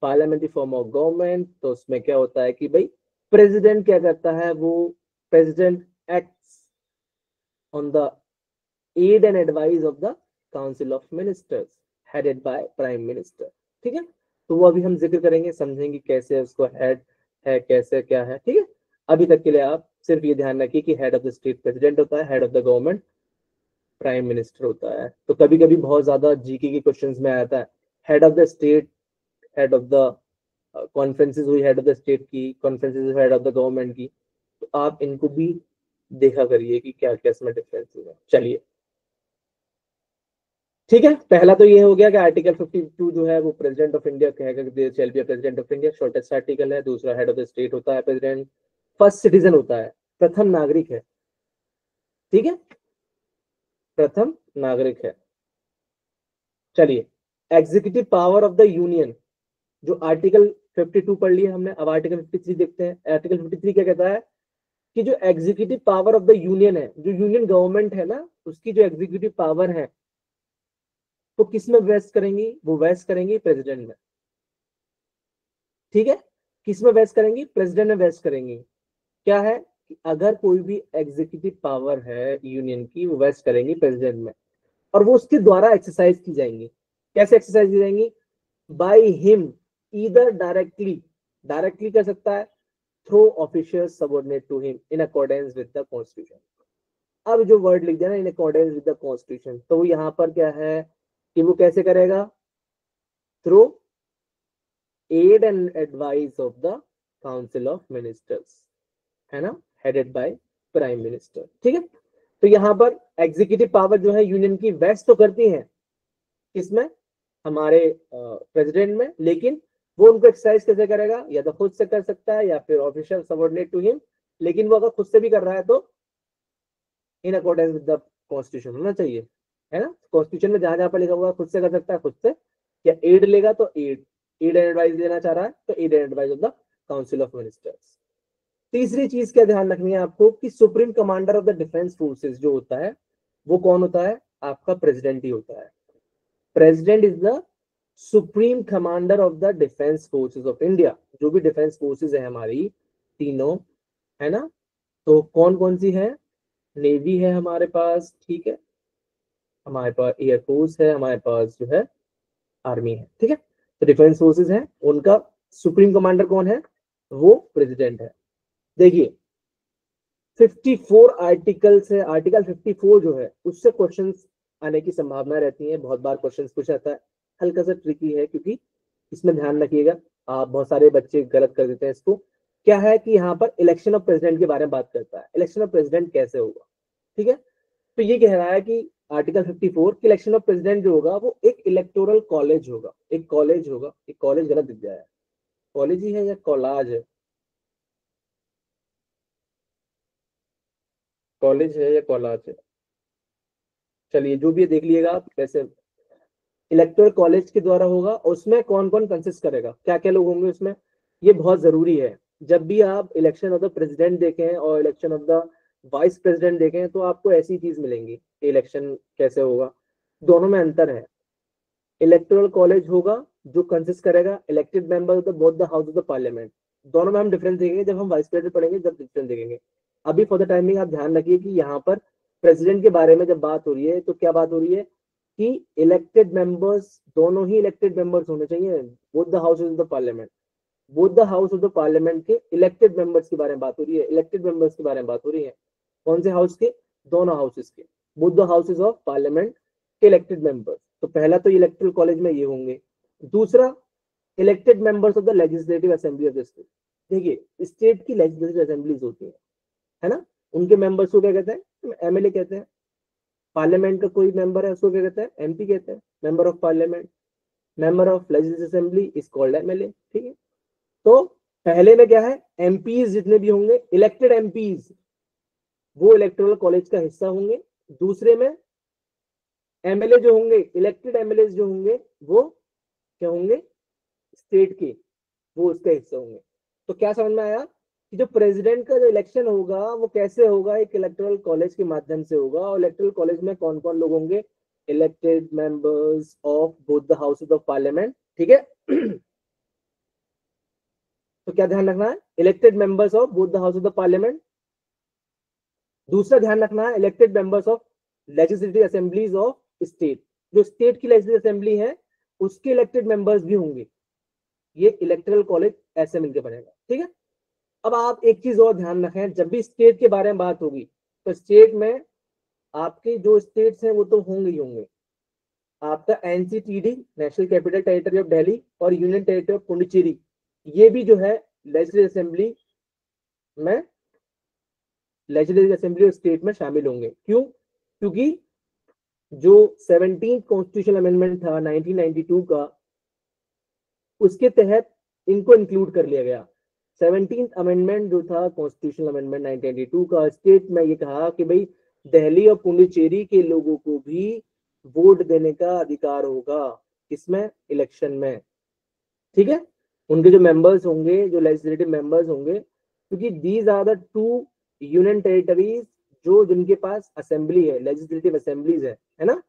parliamentary form of government, तो उसमें क्या होता है कि भाई प्रेसिडेंट क्या करता है, वो president acts on the aid and advice of the council of ministers headed by prime minister. ठीक है, तो वो अभी हम जिक्र करेंगे, समझेंगे कैसे उसको हेड है, कैसे क्या है। ठीक है, अभी तक के लिए आप सिर्फ ये ध्यान रखिए कि head of the state president होता है, head of the government prime minister होता है। तो कभी कभी बहुत ज्यादा जीके के क्वेश्चंस में आता है head of the state, head of the conferences हुई हेड ऑफ द स्टेट की, conferences head of the government की, तो आप इनको भी देखा करिए कि क्या क्या इसमें डिफरेंस है। चलिए ठीक है, पहला तो ये हो गया कि आर्टिकल 52 जो है वो प्रेसिडेंट ऑफ इंडिया कहेगा कि there shall be a president of India, shortest article है। दूसरा हेड ऑफ द स्टेट होता है प्रेसिडेंट, फर्स्ट सिटीजन होता है, प्रथम नागरिक है। ठीक है, प्रथम नागरिक है। चलिए, executive power of the union, जो आर्टिकल 52 पढ़ लिया हमने, अब आर्टिकल 53 देखते हैं। आर्टिकल 53 क्या कहता है कि जो executive power of the union है, जो यूनियन गवर्नमेंट है ना, उसकी जो एग्जीक्यूटिव पावर है तो किस में वेस्ट करेंगी, वो वेस्ट करेंगी प्रेसिडेंट में। ठीक है, किस में वेस्ट करेंगी, प्रेसिडेंट में वेस्ट करेंगी। क्या है कि अगर कोई भी एग्जीक्यूटिव पावर है यूनियन की, वो वेस्ट करेंगी प्रेसिडेंट में, और वो उसके द्वारा एक्सरसाइज की जाएंगी। कैसे एक्सरसाइज की जाएंगी, by him, either directly, directly कर सकता है, through officials subordinate to him in accordance with the constitution. अब जो वर्ड लिख दिया ना, in accordance with the constitution, तो यहाँ पर क्या है कि वो कैसे करेगा, through aid and advice of the council of ministers, है ना, हेडेड बाय प्राइम मिनिस्टर। ठीक है, तो यहाँ पर एग्जीक्यूटिव पावर जो है यूनियन की वेस्ट तो करती है किसमें, हमारे प्रेसिडेंट में, लेकिन वो उनको एक्सरसाइज कैसे करेगा, या तो खुद से कर सकता है या फिर ऑफिशियल सबऑर्डिनेट टू हिम। लेकिन वो अगर खुद से भी कर रहा है तो इन अकॉर्डेंस विद द कॉन्स्टिट्यूशन होना चाहिए, है ना। कॉन्स्टिट्यूशन में जहां जहां पर लिखा हुआ है खुद से कर सकता है खुद से, या एड लेगा तो एड, एड एंड एडवाइस लेना चाह रहा है तो aid and advice of the council of ministers. तीसरी चीज क्या ध्यान रखनी है आपको कि supreme commander of the defence forces जो होता है वो कौन होता है, आपका प्रेसिडेंट ही होता है। President is the supreme commander of the defence forces of India. जो भी डिफेंस फोर्सेस है हमारी तीनों, है ना, तो कौन कौन सी है, नेवी है हमारे पास, ठीक है, हमारे पास एयरफोर्स है, हमारे पास जो है आर्मी है। ठीक है, तो डिफेंस फोर्सेस है, उनका सुप्रीम कमांडर कौन है, वो प्रेसिडेंट है। देखिए 54 आर्टिकल से, आर्टिकल 54 जो है उससे क्वेश्चंस आने की संभावना रहती है, बहुत बार क्वेश्चंस पूछा जाता है। हल्का सा ट्रिकी है क्योंकि इसमें ध्यान रखिएगा, आप बहुत सारे बच्चे गलत कर देते हैं इसको। क्या है कि यहाँ पर इलेक्शन ऑफ प्रेसिडेंट के बारे में बात करता है, इलेक्शन ऑफ प्रेसिडेंट कैसे होगा। ठीक है, तो ये कह रहा है कि आर्टिकल 54 की इलेक्शन ऑफ प्रेसिडेंट जो होगा वो एक इलेक्टोरल कॉलेज होगा, एक कॉलेज होगा, एक कॉलेज गलत दिख जाए, कॉलेज ही है या कॉलाज है, कॉलेज है या कॉलाज है, चलिए जो भी है देख लिएगा आप। वैसे इलेक्टोरल कॉलेज के द्वारा होगा, और उसमें कौन कौन कंसिस्ट करेगा, क्या क्या लोग होंगे उसमें, ये बहुत जरूरी है। जब भी आप इलेक्शन ऑफ द प्रेसिडेंट देखें और election of the vice president देखें तो आपको ऐसी चीज मिलेंगी, इलेक्शन कैसे होगा, दोनों में अंतर है। इलेक्टोरल कॉलेज होगा जो कंसिस्ट करेगा elected member of the both the house of the parliament. दोनों में हम डिफरेंस देखेंगे जब हम वाइस प्रेसिडेंट पढ़ेंगे, जब डिफरेंस देखेंगे। अभी फॉर द टाइमिंग आप ध्यान रखिए कि यहाँ पर प्रेसिडेंट के बारे में जब बात हो रही है तो क्या बात हो रही है कि इलेक्टेड मेंबर्स, दोनों ही इलेक्टेड मेंबर्स होने चाहिए, both the house of the parliament, both the house of the parliament के इलेक्टेड मेंबर्स के बारे में बात हो रही है, इलेक्टेड मेंबर्स के बारे में बात हो रही है। कौन से हाउस के, दोनों हाउसेस के, both the houses of parliament के इलेक्टेड मेंबर्स। तो पहला तो इलेक्टोरल कॉलेज में ये होंगे। दूसरा, elected members of the legislative assembly of the state. देखिए स्टेट की लेजिस्लेटिव असेंबलीज होती है ना, उनके मेंबर्स को क्या कहते हैं, एमएलए कहते हैं। पार्लियामेंट का कोई मेंबर है उसको क्या कहते हैं, एमपी कहते हैं, member of parliament. Member of legislative assembly is called MLA. ठीक है, तो पहले में क्या है, एमपीज जितने भी होंगे, इलेक्टेड एमपीज, वो इलेक्टोरल कॉलेज का हिस्सा होंगे। दूसरे में एमएलए जो होंगे, इलेक्टेड एमएलए जो होंगे वो क्या होंगे, स्टेट के, वो उसका हिस्सा होंगे। तो क्या समझ में आया कि जो प्रेसिडेंट का जो इलेक्शन होगा वो कैसे होगा, एक इलेक्टोरल कॉलेज के माध्यम से होगा। और इलेक्टोरल कॉलेज में कौन कौन लोग होंगे, elected members of both the houses of parliament. ठीक है तो क्या ध्यान रखना है, elected members of both the house of the parliament. दूसरा ध्यान रखना है elected members of legislative assemblies of state, जो स्टेट की लेजिस्लेटिव असेंबली है उसके इलेक्टेड मेंबर्स भी होंगे, ये इलेक्टोरल कॉलेज ऐसे मिलकर बनेगा, ठीक है। अब आप एक चीज और ध्यान रखें, जब भी स्टेट के बारे में बात होगी तो स्टेट में आपके जो स्टेट्स हैं वो तो होंगे ही होंगे, आपका NCTD national capital territory of Delhi और यूनियन टेरिटरी ऑफ पुडुचेरी, ये भी जो है लेजिस्लेटिव असेंबली में, लेजिस्लेटिव असेंबली ऑफ स्टेट में शामिल होंगे। क्यों? क्योंकि जो 17th कॉन्स्टिट्यूशनल अमेंडमेंट था 1992 का, उसके तहत इनको इंक्लूड कर लिया गया। 17th अमेंडमेंट जो था कॉन्स्टिट्यूशनल अमेंडमेंट 1992 का, स्टेट में ये कहा कि भाई दिल्ली और पुडुचेरी के लोगों को भी वोट देने का अधिकार होगा, किसमें, इलेक्शन में, ठीक है। उनके जो मेंबर्स होंगे, जो लेजिस्लेटिव मेंबर्स होंगे, क्योंकि these are the two union territories जो जिनके पास असेंबली है, लेजिस्लेटिव असेंबलीज है ना।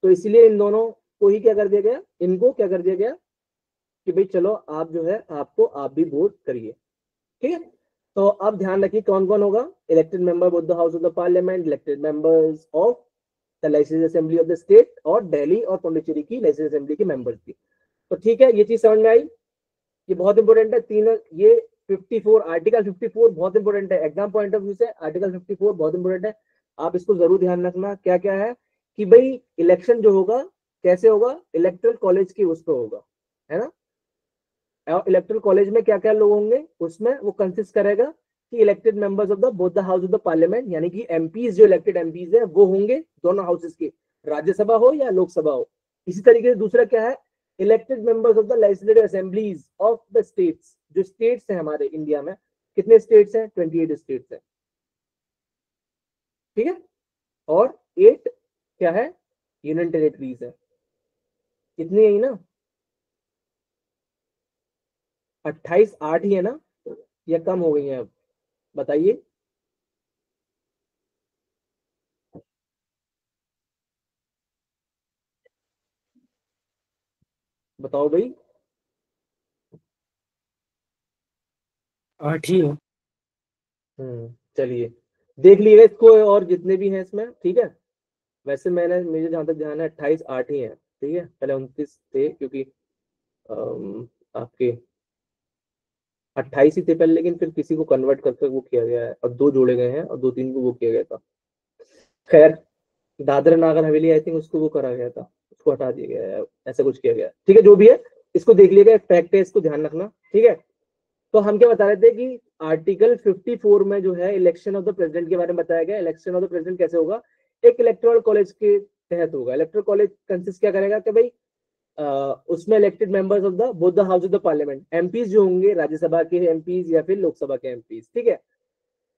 तो इसलिए इन दोनों को ही क्या कर दिया गया, इनको क्या कर दिया गया कि भाई चलो आप जो है आपको आप भी वोट करिए, ठीक है। तो अब ध्यान रखिए कौन कौन होगा, elected member both the house of the parliament, elected members of the legislative assembly of the state, और दिल्ली और पुडुचेरी की लेजिस्लेटिव असेंबली के मेंबर्स भी। तो ठीक है, ये चीज समझ में आई, ये बहुत इंपॉर्टेंट है। तीनों ये 54 आर्टिकल 54 बहुत इंपॉर्टेंट है एग्जाम पॉइंट ऑफ व्यू से, आर्टिकल 54 बहुत इंपॉर्टेंट है, आप इसको जरूर ध्यान रखना। क्या क्या है कि भाई इलेक्शन जो होगा कैसे होगा, इलेक्टोरल कॉलेज की उस पर होगा, है ना। इलेक्टोरल कॉलेज में क्या क्या लोग होंगे, उसमें वो कंसिस्ट करेगा कि elected members of the both the house of the parliament, यानी कि एमपीज, जो इलेक्टेड एमपीज है वो होंगे दोनों हाउसेस के, राज्यसभा हो या लोकसभा हो। इसी तरीके से दूसरा क्या है, elected members of the legislative assemblies of the states, जो स्टेट्स हैं हमारे इंडिया में, कितने स्टेट्स हैं, 28 स्टेट्स हैं, ठीक है। और 8 क्या है, यूनियन टेरिटरीज है, कितनी है ना, 28, 8 ही है ना, या कम हो गई है अब, बताइए। बताओ भाई। 8 ही है। चलिए देख लीजिएगा इसको, और जितने भी हैं इसमें, ठीक है। वैसे मैंने, मुझे जहां तक ध्यान है 28, 8 ही है, ठीक है। पहले 29 थे क्योंकि आपके 28 ही थे पहले, लेकिन फिर किसी को कन्वर्ट करके वो किया गया है और 2 जोड़े गए हैं और 2-3 को वो किया गया था। खैर, दादरा नागर हवेली आई थिंक उसको वो करा गया था, उसको हटा दिया गया है, ऐसा कुछ किया गया है, ठीक है। जो भी है इसको देख लीजिएगा, एक फैक्ट है, इसको ध्यान रखना, ठीक है। तो हम क्या बता रहे थे कि आर्टिकल 54 में जो है इलेक्शन ऑफ द प्रेसिडेंट के बारे में बताया गया। इलेक्शन ऑफ द प्रेसिडेंट कैसे होगा, एक इलेक्टोरल कॉलेज के तहत होगा। इलेक्टोरल कॉलेज कंसिस्ट क्या करेगा कि भाई उसमें elected members of the both the house of the parliament, MPs जो होंगे राज्यसभा के एमपीज या फिर लोकसभा के एमपीज, ठीक है।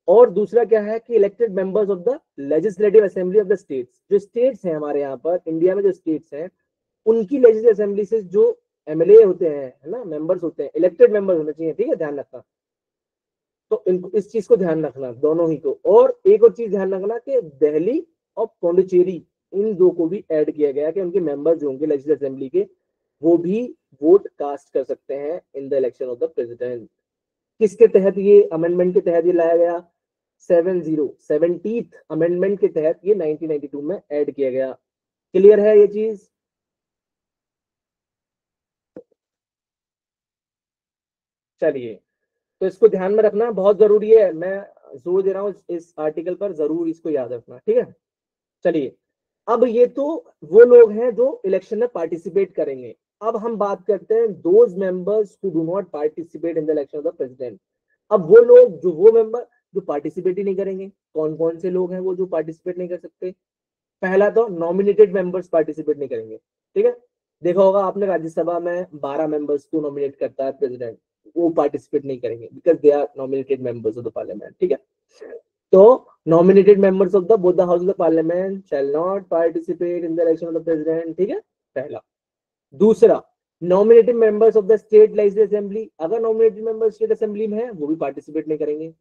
और दूसरा क्या है कि elected members of the legislative assembly of the states, जो स्टेट्स हैं हमारे यहाँ पर इंडिया में, जो स्टेट्स हैं उनकी लेजिस्लेटिव असेंबली से जो एमएलए होते हैं, है ना, मेंबर्स होते हैं, इलेक्टेड मेंबर्स होने चाहिए, ठीक है, ध्यान रखना। तो इनको, इस चीज को ध्यान रखना दोनों ही को। और एक और चीज ध्यान रखना कि दिल्ली और पौंडीचेरी, इन दो को भी ऐड किया गया कि उनके मेंबर्स जो होंगे लेजिस्लेटिव असेंबली के, वो भी वोट कास्ट कर सकते हैं in the election of the president. किसके तहत ये अमेंडमेंट के तहत ये लाया गया, 70th अमेंडमेंट के तहत ये 1992 में ऐड किया गया। क्लियर है ये चीज? चलिए, तो इसको ध्यान में रखना बहुत जरूरी है, मैं जोर दे रहा हूँ इस आर्टिकल पर, जरूर इसको याद रखना, ठीक है। चलिए, अब ये तो वो लोग हैं जो इलेक्शन में पार्टिसिपेट करेंगे। अब हम बात करते हैं those members who do not participate in the election of the president. अब वो लोग, जो वो मेंबर जो पार्टिसिपेट ही नहीं करेंगे, कौन कौन से लोग हैं वो जो पार्टिसिपेट नहीं कर सकते। पहला तो नॉमिनेटेड मेंबर्स पार्टिसिपेट नहीं करेंगे, ठीक है। देखा होगा आपने, राज्यसभा में 12 मेंबर्स को नॉमिनेट करता है प्रेसिडेंट, वो पार्टिसिपेट नहीं करेंगे because they are nominated members of the parliament, ठीक है। तो nominated members of the both the house of the parliament shall not participate in the election of the president, ठीक है, पहला। दूसरा, nominated members of the state legislative assembly, अगर nominated members state assembly में है वो भी participate नहीं करेंगे।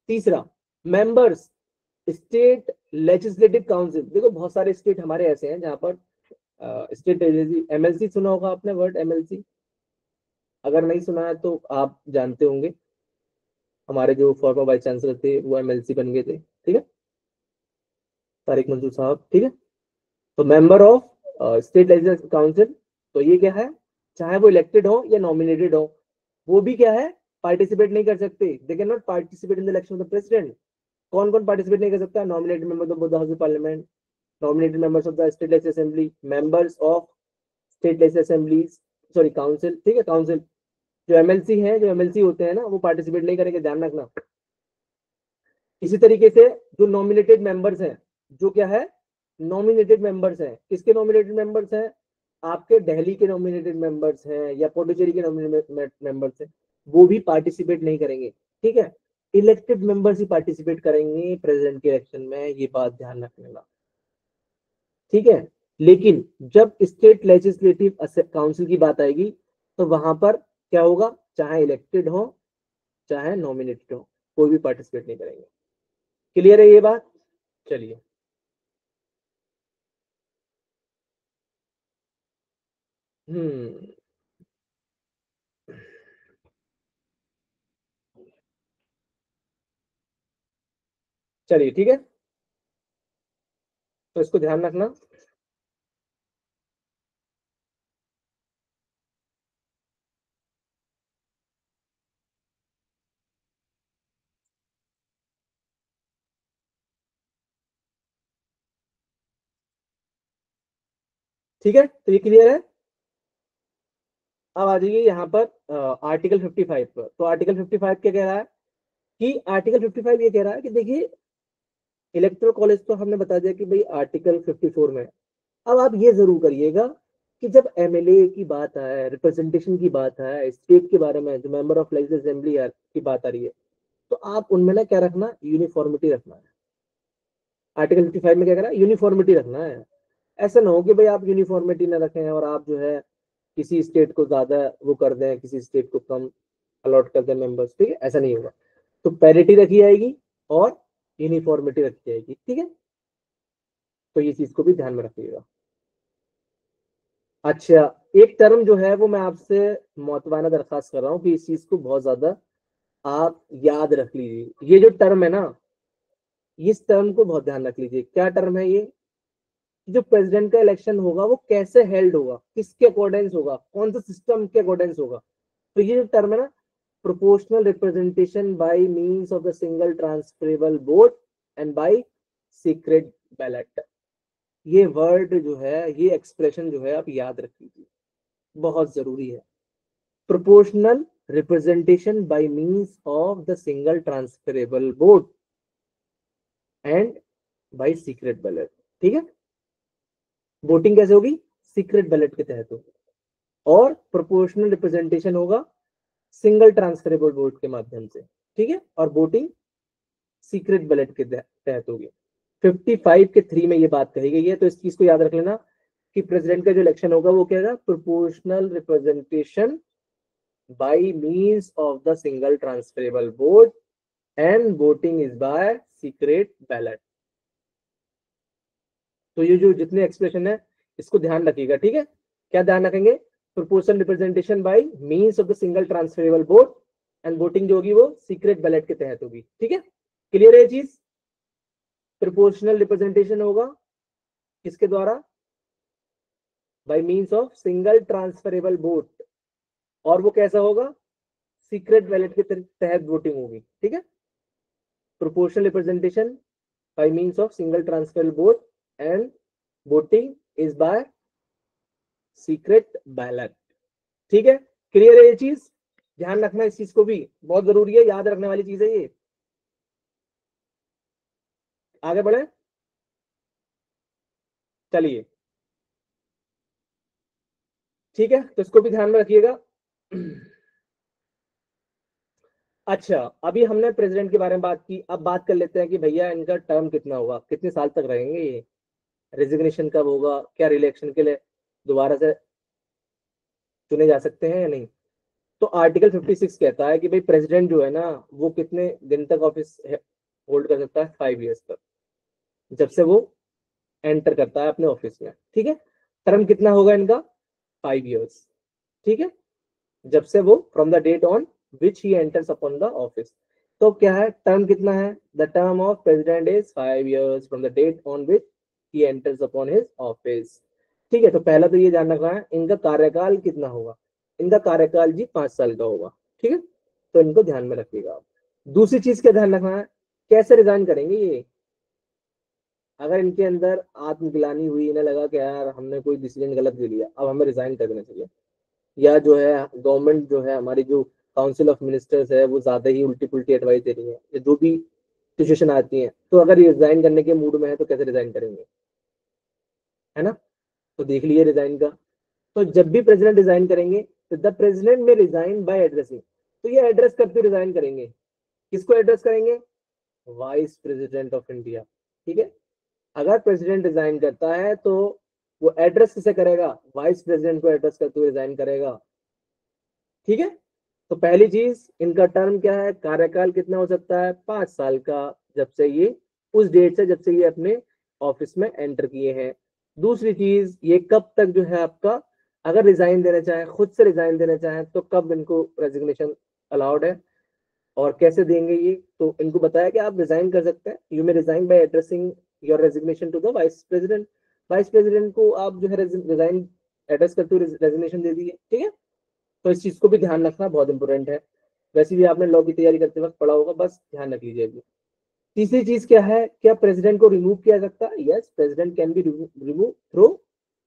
तीसरा, members state legislative council, देखो बहुत सारे स्टेट हमारे ऐसे हैं जहां पर स्टेट एमएलसी, सुना होगा आपने वर्ड एमएलसी, अगर नहीं सुना है तो आप जानते होंगे, हमारे जो फॉर्मर वाइस चांसलर थे वो एमएलसी बन गए थे, ठीक है, तारिक मंसूर साहब, ठीक है। तो member of state legislative council, तो ये क्या है, चाहे वो इलेक्टेड हो या नॉमिनेटेड हो, वो भी क्या है, पार्टिसिपेट नहीं कर सकते, दे can not participate in the election of the president. कौन कौन पार्टिसिपेट नहीं कर सकता, nominated members of the house of parliament, nominated members of the state legislative assembly, members of state legislative assemblies, sorry council, ठीक है, council. जो MLC हैं, जो एमएलसी होते हैं ना, वो पार्टिसिपेट नहीं करेंगे, ध्यान रखना। इसी तरीके से जो नॉमिनेटेड मेंबर्स हैं, जो क्या है, नॉमिनेटेड मेंबर्स हैं, किसके नॉमिनेटेड मेंबर्स हैं, आपके दिल्ली के नॉमिनेटेड मेंबर्स हैं या पुडुचेरी के नॉमिनेटेड मेंबर्स हैं, वो भी पार्टिसिपेट नहीं करेंगे, ठीक है। इलेक्टेड मेंबर्स ही पार्टिसिपेट करेंगे प्रेसिडेंट के इलेक्शन में, ये बात ध्यान रखने का, ठीक है। लेकिन जब स्टेट लेजिस्लेटिव काउंसिल की बात आएगी तो वहां पर क्या होगा, चाहे इलेक्टेड हो चाहे नॉमिनेटेड हो, कोई भी पार्टिसिपेट नहीं करेंगे। क्लियर है ये बात? चलिए, चलिए ठीक है, तो इसको ध्यान रखना। ठीक है, तो ये क्लियर है। अब आ जाइए यहाँ पर आर्टिकल 55 पर। तो आर्टिकल 55 क्या कह रहा है कि आर्टिकल 55 ये कह रहा है कि देखिए, इलेक्टोरल कॉलेज तो हमने बता दिया कि भाई आर्टिकल 54 में। अब आप ये जरूर करिएगा कि जब एमएलए की बात आए, रिप्रेजेंटेशन की बात आए, स्टेट के बारे में, जो मेंबर ऑफ लेजिस्लेटिव असेंबली की बात आ रही है, तो आप उनमें ना क्या रखना, यूनिफॉर्मिटी रखना है। आर्टिकल 55 में क्या करा, यूनिफॉर्मिटी रखना है। ऐसा ना हो कि भाई आप यूनिफॉर्मिटी ना रखें और आप जो है किसी स्टेट को ज्यादा वो कर दें, किसी स्टेट को कम अलॉट कर दें मेंबर्स, ठीक है, ऐसा नहीं होगा। तो पैरिटी रखी जाएगी और यूनिफॉर्मिटी रखी जाएगी, ठीक है। तो ये चीज को भी ध्यान में रखिएगा। अच्छा, एक टर्म जो है वो मैं आपसे मौतवाना दरखास्त कर रहा हूँ कि इस चीज को बहुत ज्यादा आप याद रख लीजिए। ये जो टर्म है ना, इस टर्म को बहुत ध्यान रख लीजिए। क्या टर्म है ये? जो प्रेसिडेंट का इलेक्शन होगा वो कैसे हेल्ड होगा, किसके अकॉर्डेंस होगा, कौन सा सिस्टम के अकॉर्डेंस होगा। तो ये जो टर्म है ना, proportional representation by means of the single transferable vote and by secret ballot. ये वर्ड जो है, ये एक्सप्रेशन जो है, आप याद रख लीजिए, बहुत जरूरी है। Proportional representation by means of the single transferable vote and by secret ballot, ठीक है। वोटिंग कैसे होगी? सीक्रेट बैलेट के तहत होगी। और प्रोपोर्शनल रिप्रेजेंटेशन होगा सिंगल ट्रांसफरेबल वोट के माध्यम से, ठीक है। और वोटिंग सीक्रेट बैलेट के तहत होगी। 55 के 3 में ये बात कही गई है, तो इस चीज को याद रख लेना कि प्रेसिडेंट का जो इलेक्शन होगा वो क्या होगा, proportional representation by means of the single transferable vote and voting is by secret ballot. तो ये जो जितने एक्सप्रेशन है इसको ध्यान रखिएगा, ठीक है। क्या ध्यान रखेंगे? Proportional representation by means of the single transferable vote and voting जो होगी वो सीक्रेट बैलेट के तहत होगी, ठीक है। क्लियर है ये चीज? प्रोपोर्शनल रिप्रेजेंटेशन होगा किसके द्वारा? Bye means of single transferable vote, और वो कैसा होगा? सीक्रेट बैलेट के तहत वोटिंग होगी, ठीक है। Proportional representation by means of single transferable vote and voting is by secret ballot, ठीक है। क्लियर है ये चीज? ध्यान रखना इस चीज को भी, बहुत जरूरी है, याद रखने वाली चीज है ये। आगे बढ़े, चलिए, ठीक है, तो इसको भी ध्यान में रखिएगा। अच्छा, अभी हमने प्रेसिडेंट के बारे में बात की, अब बात कर लेते हैं कि भैया इनका टर्म कितना होगा, कितने साल तक रहेंगे ये, रेजिग्नेशन कब होगा, क्या रिलेक्शन के लिए दोबारा से चुने जा सकते हैं या नहीं। तो आर्टिकल 56 कहता है कि भाई प्रेसिडेंट जो है ना, वो कितने दिन तक ऑफिस होल्ड कर सकता है? 5 ईयर्स तक, जब से वो एंटर करता है अपने ऑफिस में, ठीक है। टर्म कितना होगा इनका? 5 ईयर्स, ठीक है। जब से वो from the date on which he enters upon the office. तो क्या है, टर्म कितना है, the term of president is 5 years from the date on which he enters upon his office. ठीक है, तो पहला तो ये ध्यान रखना है इनका कार्यकाल कितना होगा, इनका कार्यकाल जी 5 साल का होगा। ठीक है, तो इनको ध्यान में रखिएगा आप। दूसरी चीज क्या ध्यान रखना है, कैसे रिजाइन करेंगे ये। अगर इनके अंदर आत्मग्लानि हुई, इन्हें लगा कि यार हमने कोई डिसीजन गलत ले लिया, अब हमें रिजाइन कर देना चाहिए, या जो है गवर्नमेंट जो है हमारी जो काउंसिल ऑफ मिनिस्टर्स है वो ज्यादा ही उल्टी पुल्टी एडवाइस दे रही है, या जो भी सिचुएशन आती है, तो अगर ये रिजाइन करने के मूड में है तो कैसे रिजाइन करेंगे, है ना। तो देख लीजिए रिजाइन का। तो जब भी प्रेसिडेंट रिजाइन करेंगे तो द प्रेसिडेंट में रिजाइन बाय एड्रेसिंग, तो ये एड्रेस करते रिजाइन करेंगे, किसको एड्रेस करेंगे, वाइस प्रेसिडेंट ऑफ इंडिया। ठीक है, अगर प्रेसिडेंट रिजाइन करता है तो वो एड्रेस किसे करेगा, वाइस प्रेसिडेंट को एड्रेस करते हुए रिजाइन करेगा। ठीक है, तो पहली चीज इनका टर्म क्या है, कार्यकाल कितना हो सकता है, 5 साल का, जब से ये उस डेट से जब से ये अपने ऑफिस में एंटर किए हैं। दूसरी चीज, ये कब तक जो है आपका, अगर रिजाइन देना चाहे, खुद से रिजाइन देना चाहे तो कब इनको रेजिग्नेशन अलाउड है और कैसे देंगे ये, तो इनको बताया कि आप रिजाइन कर सकते हैं, you may resign by addressing your resignation to the vice president. Vice president को आप जो है रिजाइन एड्रेस करते हुए रेजिग्नेशन दे दीजिए। ठीक है, तो इस चीज को भी ध्यान रखना बहुत इंपॉर्टेंट है, वैसे भी आपने लॉ की तैयारी करते वक्त पढ़ा होगा, बस ध्यान रख लीजिए अभी। तीसरी चीज क्या है, क्या प्रेसिडेंट को रिमूव किया सकता है, yes president can be remove through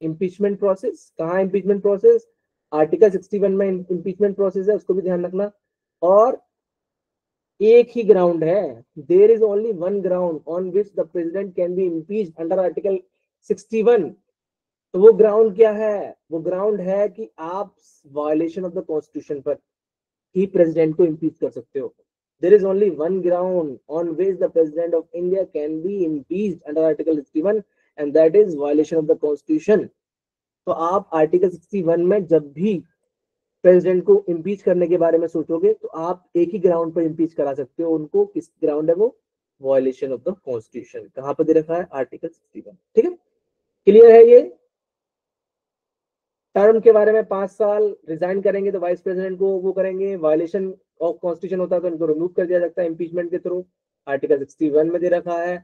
impeachment process. कहाँ इम्पीचमेंट प्रोसेस, आर्टिकल 61 में इम्पीचमेंट प्रोसेस है, उसको भी ध्यान रखना। और एक ही ग्राउंड है, there is only one ground on which the president can be impeached under article 61। तो वो ग्राउंड क्या है, वो ग्राउंड है कि आप वायलेशन ऑफ द कॉन्स्टिट्यूशन पर ही प्रेसिडेंट को इम्पीच कर सकते हो। There is only one ground on which the president of India can be impeached under article 61 and that is violation of the constitution. तो आप आर्टिकल 61 में जब भी प्रेसिडेंट को इम्पीच करने के बारे में सोचोगे तो आप एक ही ग्राउंड पर इम्पीच करा सकते हो उनको, किस ग्राउंड है वो, वायलेशन ऑफ द कॉन्स्टिट्यूशन। कहां पर दे रखा है, आर्टिकल 61। ठीक है, क्लियर है ये। टर्म के बारे में 5 साल, रिजाइन करेंगे तो वाइस प्रेसिडेंट को वो करेंगे, वायलेशन ऑफ कॉन्स्टिट्यूशन होता है तो इनको रिमूव कर दिया जाता है इम्पीचमेंट के थ्रू, आर्टिकल 61 में दे रखा है।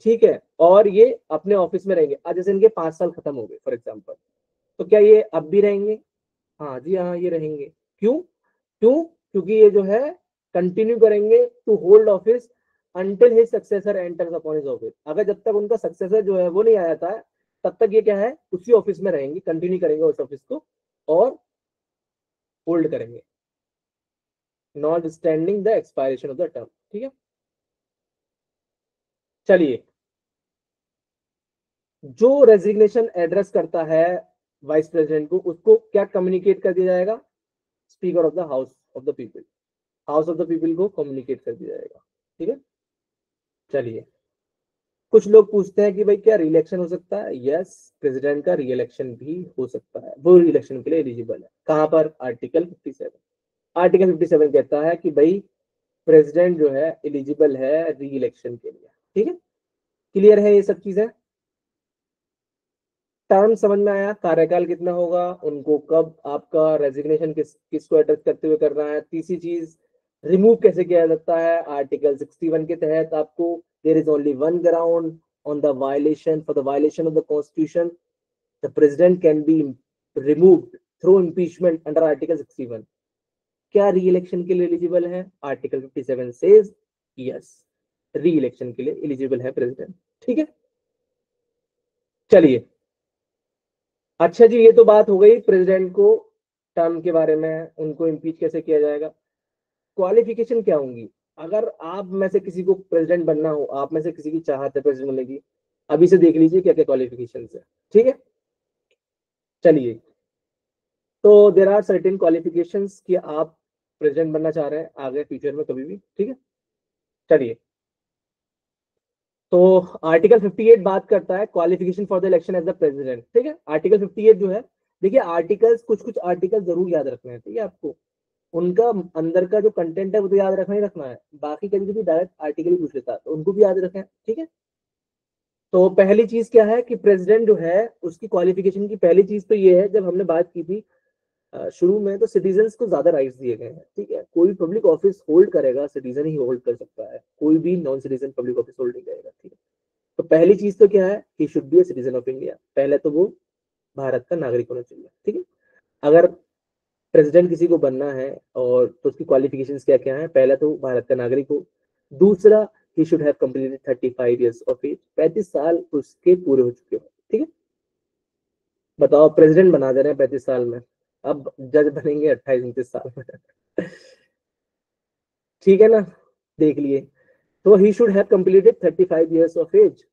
ठीक है, और ये अपने ऑफिस में रहेंगे। आज जैसे इनके 5 साल खत्म हो गए फॉर एग्जाम्पल, तो क्या ये अब भी रहेंगे, हाँ जी हाँ ये रहेंगे। क्यों, क्योंकि ये जो है कंटिन्यू करेंगे to hold office until his successor enters upon his office. अगर जब तक उनका सक्सेसर जो है वो नहीं आ जाता है तब तक ये क्या है, उसी ऑफिस में रहेंगे, कंटिन्यू करेंगे उस ऑफिस को और होल्ड करेंगे not standing the expiration of the term. ठीक है, चलिए, जो रेजिग्नेशन एड्रेस करता है वाइस प्रेसिडेंट को, उसको क्या कम्युनिकेट कर दिया जाएगा, speaker of the house of the people, house of the people को कम्युनिकेट कर दिया जाएगा। ठीक है, चलिए, कुछ लोग पूछते हैं कि भाई क्या रीइलेक्शन हो सकता है, यस प्रेसिडेंट का रीइलेक्शन भी हो सकता है, वो रीइलेक्शन के लिए एलिजिबल है। कहां पर, आर्टिकल 57। आर्टिकल 57 कहता है कि भाई प्रेसिडेंट जो है एलिजिबल है रीइलेक्शन के लिए। ठीक है, क्लियर है ये सब चीजें। टर्म समझ में आया, कार्यकाल कितना होगा, उनको कब आपका रेजिग्नेशन किसको एड्रेस करते हुए करना है। तीसरी चीज, रिमूव कैसे किया जाता है, आर्टिकल 61 के तहत आपको there is only one ground on the violation, for the violation of the constitution the president can be removed through impeachment under article 61। क्या री इलेक्शन के लिए एलिजिबल है, article 57 says yes re election के लिए eligible है president. ठीक है, चलिए, अच्छा जी, ये तो बात हो गई प्रेसिडेंट को टर्म के बारे में, उनको इम्पीच कैसे किया जाएगा। क्वालिफिकेशन क्या होंगी, अगर आप में से किसी को प्रेसिडेंट बनना हो, आप में से किसी की चाहत है प्रेसिडेंट बनने की, अभी से देख लीजिए क्या क्या क्वालिफिकेशन है। ठीक है, चलिए, तो देर आर सर्टेन क्वालिफिकेशंस कि आप प्रेसिडेंट बनना चाह रहे हैं आगे फ्यूचर में कभी भी। ठीक है, चलिए, तो आर्टिकल 58 बात करता है qualification for the election as the president. ठीक है, आर्टिकल 58 जो है, देखिए आर्टिकल्स कुछ आर्टिकल जरूर याद रखने हैं। ठीक है, आपको उनका अंदर का जो कंटेंट है वो तो याद रखना ही रखना है, बाकी कभी कभी डायरेक्ट आर्टिकल ही पूछ लेता है तो उनको भी याद रखें। ठीक है, तो पहली चीज क्या है कि प्रेसिडेंट जो है उसकी क्वालिफिकेशन की पहली चीज तो ये है, जब हमने बात की थी शुरू में तो सिटीजन्स को ज्यादा राइट्स दिए गए हैं, ठीक है। कोई पब्लिक ऑफिस होल्ड करेगा सिटीजन ही होल्ड कर सकता है, कोई भी non citizen public office hold नहीं करेगा, ठीक है। तो पहली चीज तो क्या है, he should be a citizen of India. पहले तो वो भारत का नागरिक होना चाहिए, ठीक है। अगर प्रेसिडेंट किसी को बनना है और तो उसकी क्वालिफिकेशंस क्या क्या है, पहला तो भारत का नागरिक हो, दूसरा he should have completed 35 years of age, 35 साल उसके पूरे हो चुके हो, ठीक है। बताओ, प्रेसिडेंट बना दे रहे हैं 35 साल में, अब जज बनेंगे 28-29 साल में ठीक है ना, देख लिए। तो he should have completed 35 years of age.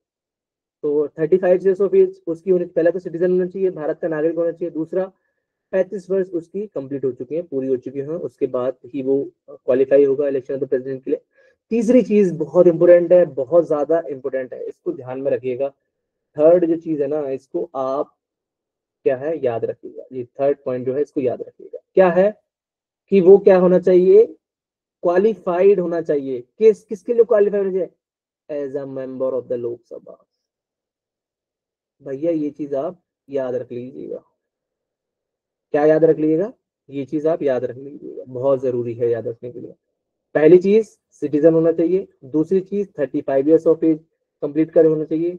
तो 35 इयर्स ऑफ एज उसकी होनी, पहले तो सिटीजन होना चाहिए, भारत का नागरिक होना चाहिए। दूसरा 35 वर्ष उसकी कंप्लीट हो चुकी है, पूरी हो चुकी है, उसके बाद ही वो क्वालिफाई होगा इलेक्शन ऑफ द प्रेसिडेंट के लिए। तीसरी चीज बहुत इंपोर्टेंट है, बहुत ज्यादा इंपोर्टेंट है, इसको ध्यान में रखिएगा। थर्ड जो चीज है ना, इसको आप क्या है याद रखिएगा, ये थर्ड पॉइंट जो है इसको याद रखिएगा। क्या है कि वो क्या होना चाहिए, क्वालिफाइड होना चाहिए। किसके लिए क्वालिफाइड होना चाहिए, as a member of the Lok Sabha. भैया ये चीज आप याद रख लीजिएगा। क्या याद रख लीजिएगा, ये चीज आप याद रख लीजिएगा, बहुत जरूरी है याद रखने के लिए। पहली चीज सिटीजन होना चाहिए, दूसरी चीज 35 इयर्स ऑफ एज कंप्लीट कर होना चाहिए,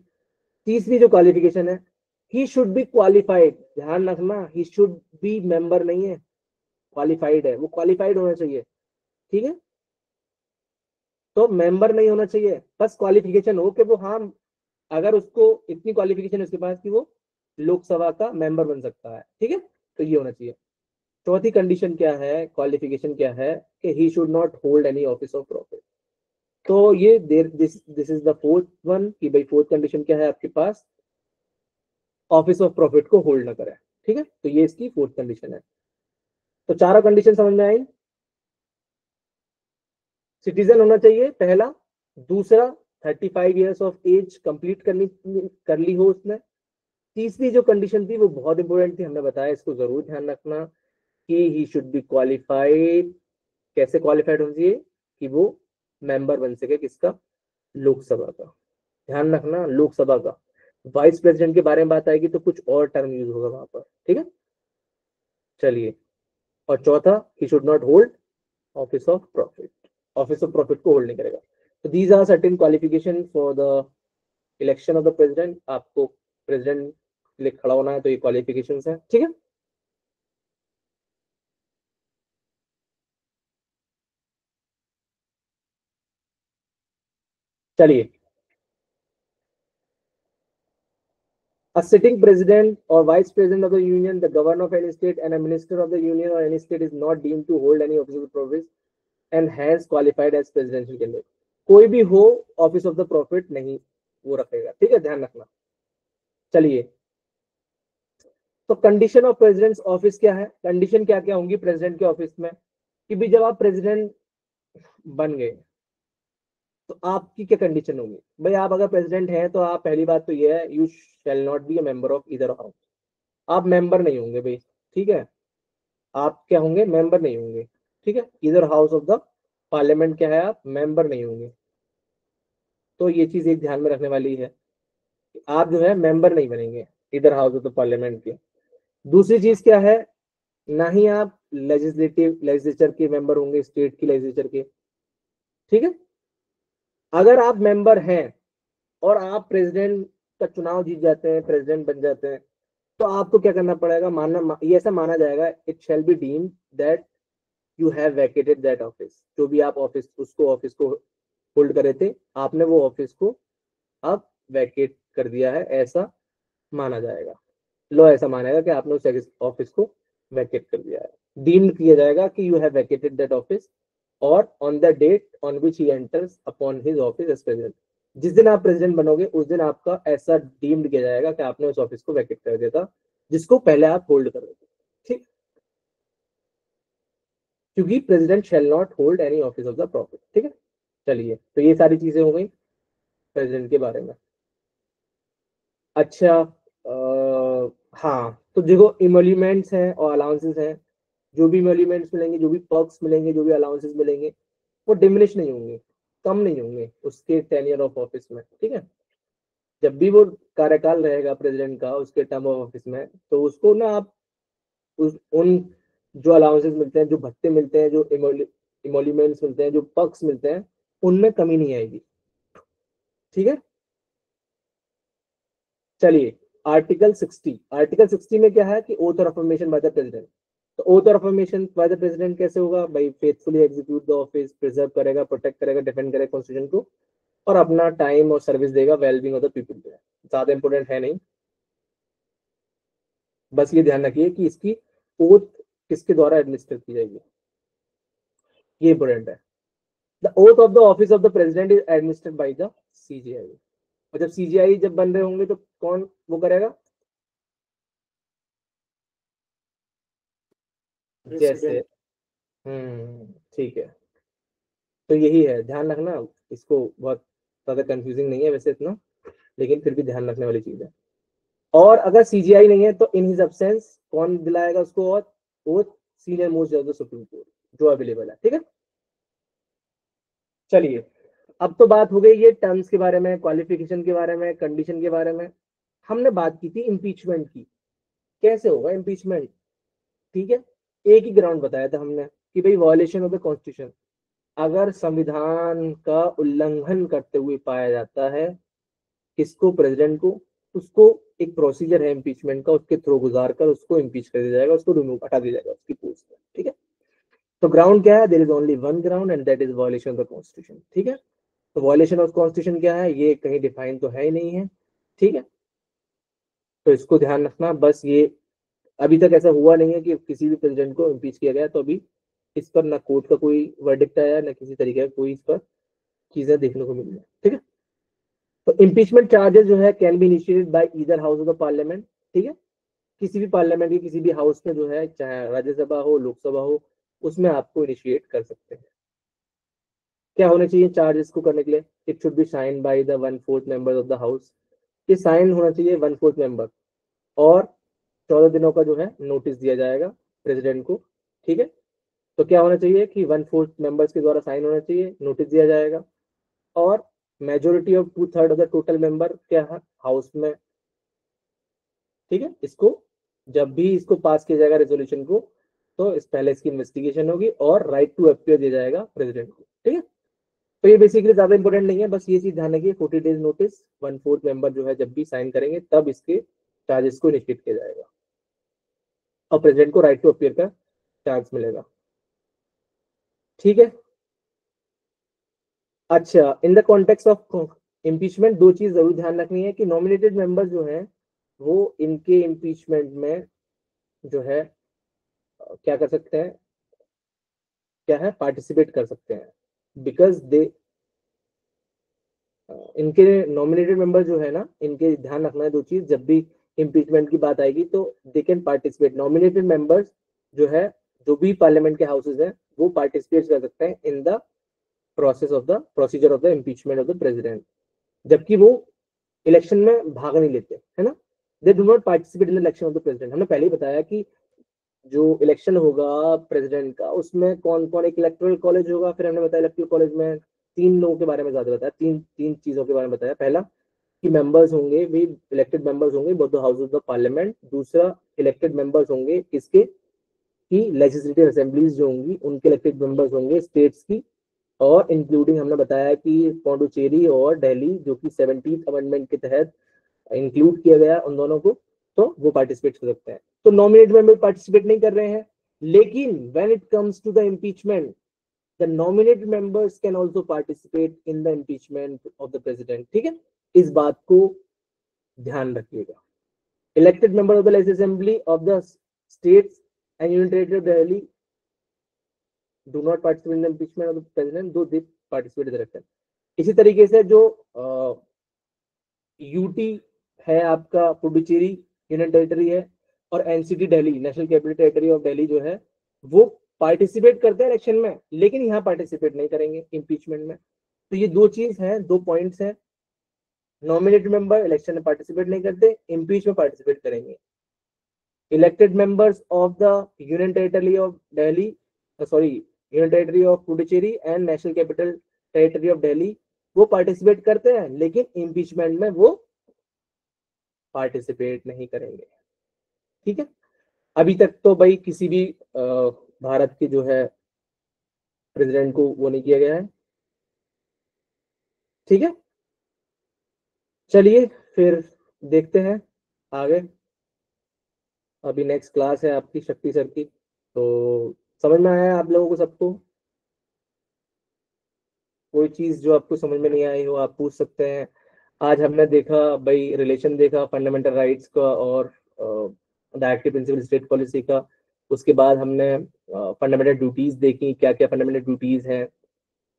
तीसरी जो क्वालिफिकेशन है ही शुड बी क्वालिफाइड। ध्यान रखना, ही शुड बी मेंबर नहीं है, क्वालिफाइड है, वो क्वालिफाइड होना चाहिए, ठीक है। तो मेंबर नहीं होना चाहिए, बस क्वालिफिकेशन हो कि वो, हाँ, अगर उसको इतनी क्वालिफिकेशन है उसके पास कि वो लोकसभा का मेंबर बन सकता है, ठीक है। तो ये होना चाहिए। चौथी कंडीशन क्या है, क्वालिफिकेशन क्या है, कि ही should not hold any office of profit. तो ये this is the fourth one, कि भाई फोर्थ कंडीशन क्या है आपके पास, ऑफिस ऑफ प्रॉफिट को होल्ड ना करे, ठीक है। तो ये इसकी फोर्थ कंडीशन है। तो चारों कंडीशन समझ में आई। सिटीजन होना चाहिए पहला, दूसरा 35 इयर्स ऑफ एज कंप्लीट कर ली हो उसने। तीसरी जो कंडीशन थी वो बहुत इंपॉर्टेंट थी, हमने बताया, इसको जरूर ध्यान रखना कि ही शुड बी क्वालिफाइड। कैसे क्वालिफाइड होना चाहिए, कि वो मेंबर बन सके किसका, लोकसभा का। ध्यान रखना, लोकसभा का। वाइस प्रेसिडेंट के बारे में बात आएगी तो कुछ और टर्म यूज होगा वहां पर, ठीक है। चलिए, और चौथा, he should not hold office of profit, office of profit को होल्ड नहीं करेगा। तो these are certain qualification for the election of the president. आपको प्रेसिडेंट के लिए खड़ा होना है तो ये क्वालिफिकेशंस है, ठीक है। चलिए, a sitting president or vice president of the union, the governor of any state, and a minister of the union or any state is not deemed to hold any office of office and hence qualified as presidential candidate. कोई भी हो office of the profit नहीं वो रखेगा, ठीक है, ध्यान रखना। चलिए, तो कंडीशन ऑफ प्रेसिडेंट ऑफिस क्या है, कंडीशन क्या क्या होंगी प्रेसिडेंट के ऑफिस में, कि भी जब आप प्रेसिडेंट बन गए तो आपकी क्या कंडीशन होगी। भाई आप अगर प्रेसिडेंट हैं तो आप, पहली बात तो ये है, you shall not be a member of either house. आप मेंबर नहीं होंगे भाई, ठीक है। आप क्या होंगे, मेंबर नहीं होंगे, ठीक है। इधर हाउस ऑफ द पार्लियामेंट क्या है, आप मेंबर नहीं होंगे। तो ये चीज एक ध्यान में रखने वाली है, आप जो है मेंबर नहीं बनेंगे इधर हाउस ऑफ द पार्लियामेंट के। दूसरी चीज क्या है, ना ही आप लेजिस्लेचर के मेंबर होंगे, स्टेट की लेजिस्लेचर के, ठीक है। अगर आप मेंबर हैं और आप प्रेसिडेंट का चुनाव जीत जाते हैं, प्रेसिडेंट बन जाते हैं, तो आपको क्या करना पड़ेगा, ये ऐसा माना जाएगा, it shall be deemed that you have vacated that office. जो भी आप ऑफिस को होल्ड करे थे, आपने वो ऑफिस को अब वैकेट कर दिया है, ऐसा माना जाएगा। लो ऐसा मानेगा कि आपने उस ऑफिस को वैकेट कर दिया है, डीम्ड किया जाएगा कि you have vacated that office, और on the date on which he enters upon his office as president. जिस दिन आप प्रेसिडेंट बनोगे उस दिन आपका ऐसा डीम्ड किया जाएगा कि आपने उस ऑफिस को वैकेट कर दिया था जिसको पहले आप होल्ड कर रहे थे, ठीक। क्योंकि president shall not hold any office of the profit, ठीक है। चलिए, तो ये सारी चीजें हो गई प्रेसिडेंट के बारे में। अच्छा, हाँ, तो देखो इमोल्यूमेंट्स हैं और अलाउंसेस हैं। जो भी इमोल्यूमेंट्स मिलेंगे, जो भी पर्क्स मिलेंगे, जो भी अलाउंसेस मिलेंगे, वो डिमिनिश नहीं होंगे, कम नहीं होंगे उसके टेन्योर ऑफ ऑफिस में, ठीक है। जब भी वो कार्यकाल रहेगा प्रेसिडेंट का उसके टर्म ऑफ ऑफिस में, तो उसको ना आप उन जो अलाउंसेस मिलते हैं, जो भत्ते मिलते हैं, जो इमोल्यूमेंट्स मिलते हैं, जो पर्क्स मिलते हैं, उनमें कमी नहीं आएगी। ठीक है, चलिए आर्टिकल 60 में क्या है कि ओथ और अफर्मेशन बाय द प्रेसिडेंट। तो ओथ और अफर्मेशन बाय द प्रेसिडेंट कैसे होगा भाई? Faithfully execute the office, preserve करेगा, प्रोटेक्ट करेगा, डिफेंड करेगा कॉन्स्टिट्यूशन को, और अपना टाइम और सर्विस देगा वेलबींग ऑफ द पीपल पे। ज्यादा इंपॉर्टेंट है नहीं, बस ये ध्यान रखिए कि इसकी ओथ किसके द्वारा एडमिनिस्टर की जाएगी, ये इंपॉर्टेंट है। The oath of the office of the president is administered by the CGI. और जब सीजीआई जब बन रहे होंगे तो कौन वो करेगा? जैसे ठीक है, तो यही है, ध्यान रखना इसको, बहुत ज्यादा कंफ्यूजिंग नहीं है वैसे इतना, लेकिन फिर भी ध्यान रखने वाली चीज है। और अगर सीजीआई नहीं है तो इन हिज एब्सेंस कौन दिलाएगा उसको? और वो सीनियर मोस्ट जज ऑफ द सुप्रीम कोर्ट जो अवेलेबल है। ठीक है, चलिए अब तो बात हो गई ये टर्म्स के बारे में, क्वालिफिकेशन के बारे में, कंडीशन के बारे में। हमने बात की थी इम्पीचमेंट की, कैसे होगा इम्पीचमेंट। ठीक है, एक ही ग्राउंड बताया था हमने कि भाई वॉयलेशन ऑफ द कॉन्स्टिट्यूशन, अगर संविधान का उल्लंघन करते हुए पाया जाता है किसको? प्रेसिडेंट को। उसको एक प्रोसीजर है इम्पीचमेंट का, उसके थ्रू गुजार कर उसको इम्पीच कर दिया जाएगा, उसको रिमूव हटा दिया जाएगा उसकी पोस्ट में। ठीक है, तो ग्राउंड क्या है? There is only one ground and that is violation of the constitution. ठीक है, तो वॉयलेशन ऑफ कॉन्स्टिट्यूशन क्या है? ये कहीं डिफाइन तो है ही नहीं है। ठीक है, तो इसको ध्यान रखना बस। ये अभी तक ऐसा हुआ नहीं है कि किसी भी प्रेसिडेंट को इम्पीच किया गया, तो अभी इस पर ना कोर्ट का कोई वर्डिक्ट आया, ना किसी तरीके का कोई इस पर चीजें देखने को मिली है। ठीक है, तो इम्पीचमेंट चार्जेस जो है can be initiated by either house of the parliament. ठीक है, किसी भी पार्लियामेंट के किसी भी हाउस में जो है, चाहे राज्यसभा हो, लोकसभा हो, उसमें आपको इनिशिएट कर सकते हैं। क्या होने चाहिए चार्जेस को करने के लिए? It should be sign by the 1/4 member of the house. ये साइन होना चाहिए 1/4 मेंबर, और 14 दिनों का जो है नोटिस दिया जाएगा प्रेसिडेंट को। ठीक है, तो क्या होना चाहिए कि 1/4 मेंबर्स के द्वारा साइन होना चाहिए, नोटिस दिया जाएगा, और majority of 2/3 of the total member क्या है हाउस में। ठीक है, इसको जब भी इसको पास किया जाएगा रेजोल्यूशन को, तो इस पहले इसकी इन्वेस्टिगेशन होगी और राइट टू अपीयर दिया जाएगा प्रेसिडेंट को। ठीक है, तो ये बेसिकली ज्यादा इंपॉर्टेंट नहीं है, बस ये चीज ध्यान रखिए 40 डेज नोटिस, 1/4 मेंबर जो है जब भी साइन करेंगे तब इसके चार्जेस को इनिशिएट किया जाएगा, और प्रेसिडेंट को राइट टू अपीयर का चांस मिलेगा। ठीक है, अच्छा, in the context of impeachment दो चीज जरूर ध्यान रखनी है कि नॉमिनेटेड मेंबर जो है वो इनके इम्पीचमेंट में जो है क्या कर सकते हैं, क्या है, पार्टिसिपेट कर सकते हैं, बिकॉज दे इनके नॉमिनेटेड मेंबर जो है ना, इनके ध्यान रखना है दो चीज, जब भी इम्पीचमेंट की बात आएगी तो they can participate. Nominated members जो है, जो भी पार्लियामेंट के हाउसेज हैं, वो पार्टिसिपेट कर सकते हैं in the procedure of the impeachment of the president, जबकि वो इलेक्शन में भाग नहीं लेते, है ना। They do not participate in the election of the president. हमने पहले ही बताया कि जो इलेक्शन होगा प्रेसिडेंट का, उसमें कौन कौन, एक इलेक्टोरल कॉलेज होगा, फिर हमने बताया इलेक्टोरल कॉलेज में तीन लोगों के बारे में ज्यादा बताया, तीन तीन चीजों के बारे में बताया। पहला कि मेंबर्स होंगे, भी इलेक्टेड मेंबर्स होंगे both the house of the parliament. दूसरा, इलेक्टेड मेंबर्स होंगे किसके, की लेजिस्लेटिव असेंबलीज जो होंगी उनके इलेक्टेड मेंबर्स होंगे स्टेट्स की, और इंक्लूडिंग हमने बताया कि पौंडुचेरी और दिल्ली जो कि 17th अमेंडमेंट के तहत इंक्लूड किया गया उन दोनों को, तो वो पार्टिसिपेट कर सकते हैं। तो नॉमिनेट मेंबर पार्टिसिपेट नहीं कर रहे हैं, लेकिन when it comes to the impeachment, the nominated members can also participate in the impeachment of the president. ठीक है, इस बात को ध्यान रखिएगा। Elected member of the legislative assembly of the states and union territory of Delhi do not participate in the impeachment of the president, though they participate in the election। इसी तरीके से जो यूटी है आपका, पुडुचेरी यूनियन टेरिटरी है, और NCT Delhi, national capital territory of Delhi जो है, वो पार्टिसिपेट करते हैं इलेक्शन में, लेकिन यहाँ पार्टिसिपेट नहीं करेंगे इम्पीचमेंट में। तो ये दो चीज है, दो पॉइंट्स हैं। नॉमिनेटेड मेंबर इलेक्शन में पार्टिसिपेट नहीं करते, इम्पीच में पार्टिसिपेट करेंगे। Elected members of the union territory of Delhi, sorry, union territory of Puducherry and national capital territory of Delhi, वो पार्टिसिपेट करते हैं, लेकिन इम्पीचमेंट में वो पार्टिसिपेट नहीं करेंगे। ठीक है, अभी तक तो भाई किसी भी भारत के जो है प्रेसिडेंट को वो नहीं किया गया है, ठीक है। चलिए फिर देखते हैं आगे। अभी नेक्स्ट क्लास है आपकी शक्ति सर की, तो समझ में आया आप लोगों को सबको? कोई चीज जो आपको समझ में नहीं आई हो आप पूछ सकते हैं। आज हमने देखा भाई, रिलेशन देखा फंडामेंटल राइट्स का और डायरेक्टिव प्रिंसिपल स्टेट पॉलिसी का। उसके बाद हमने फंडामेंटल ड्यूटीज देखी, क्या क्या फंडामेंटल ड्यूटीज हैं,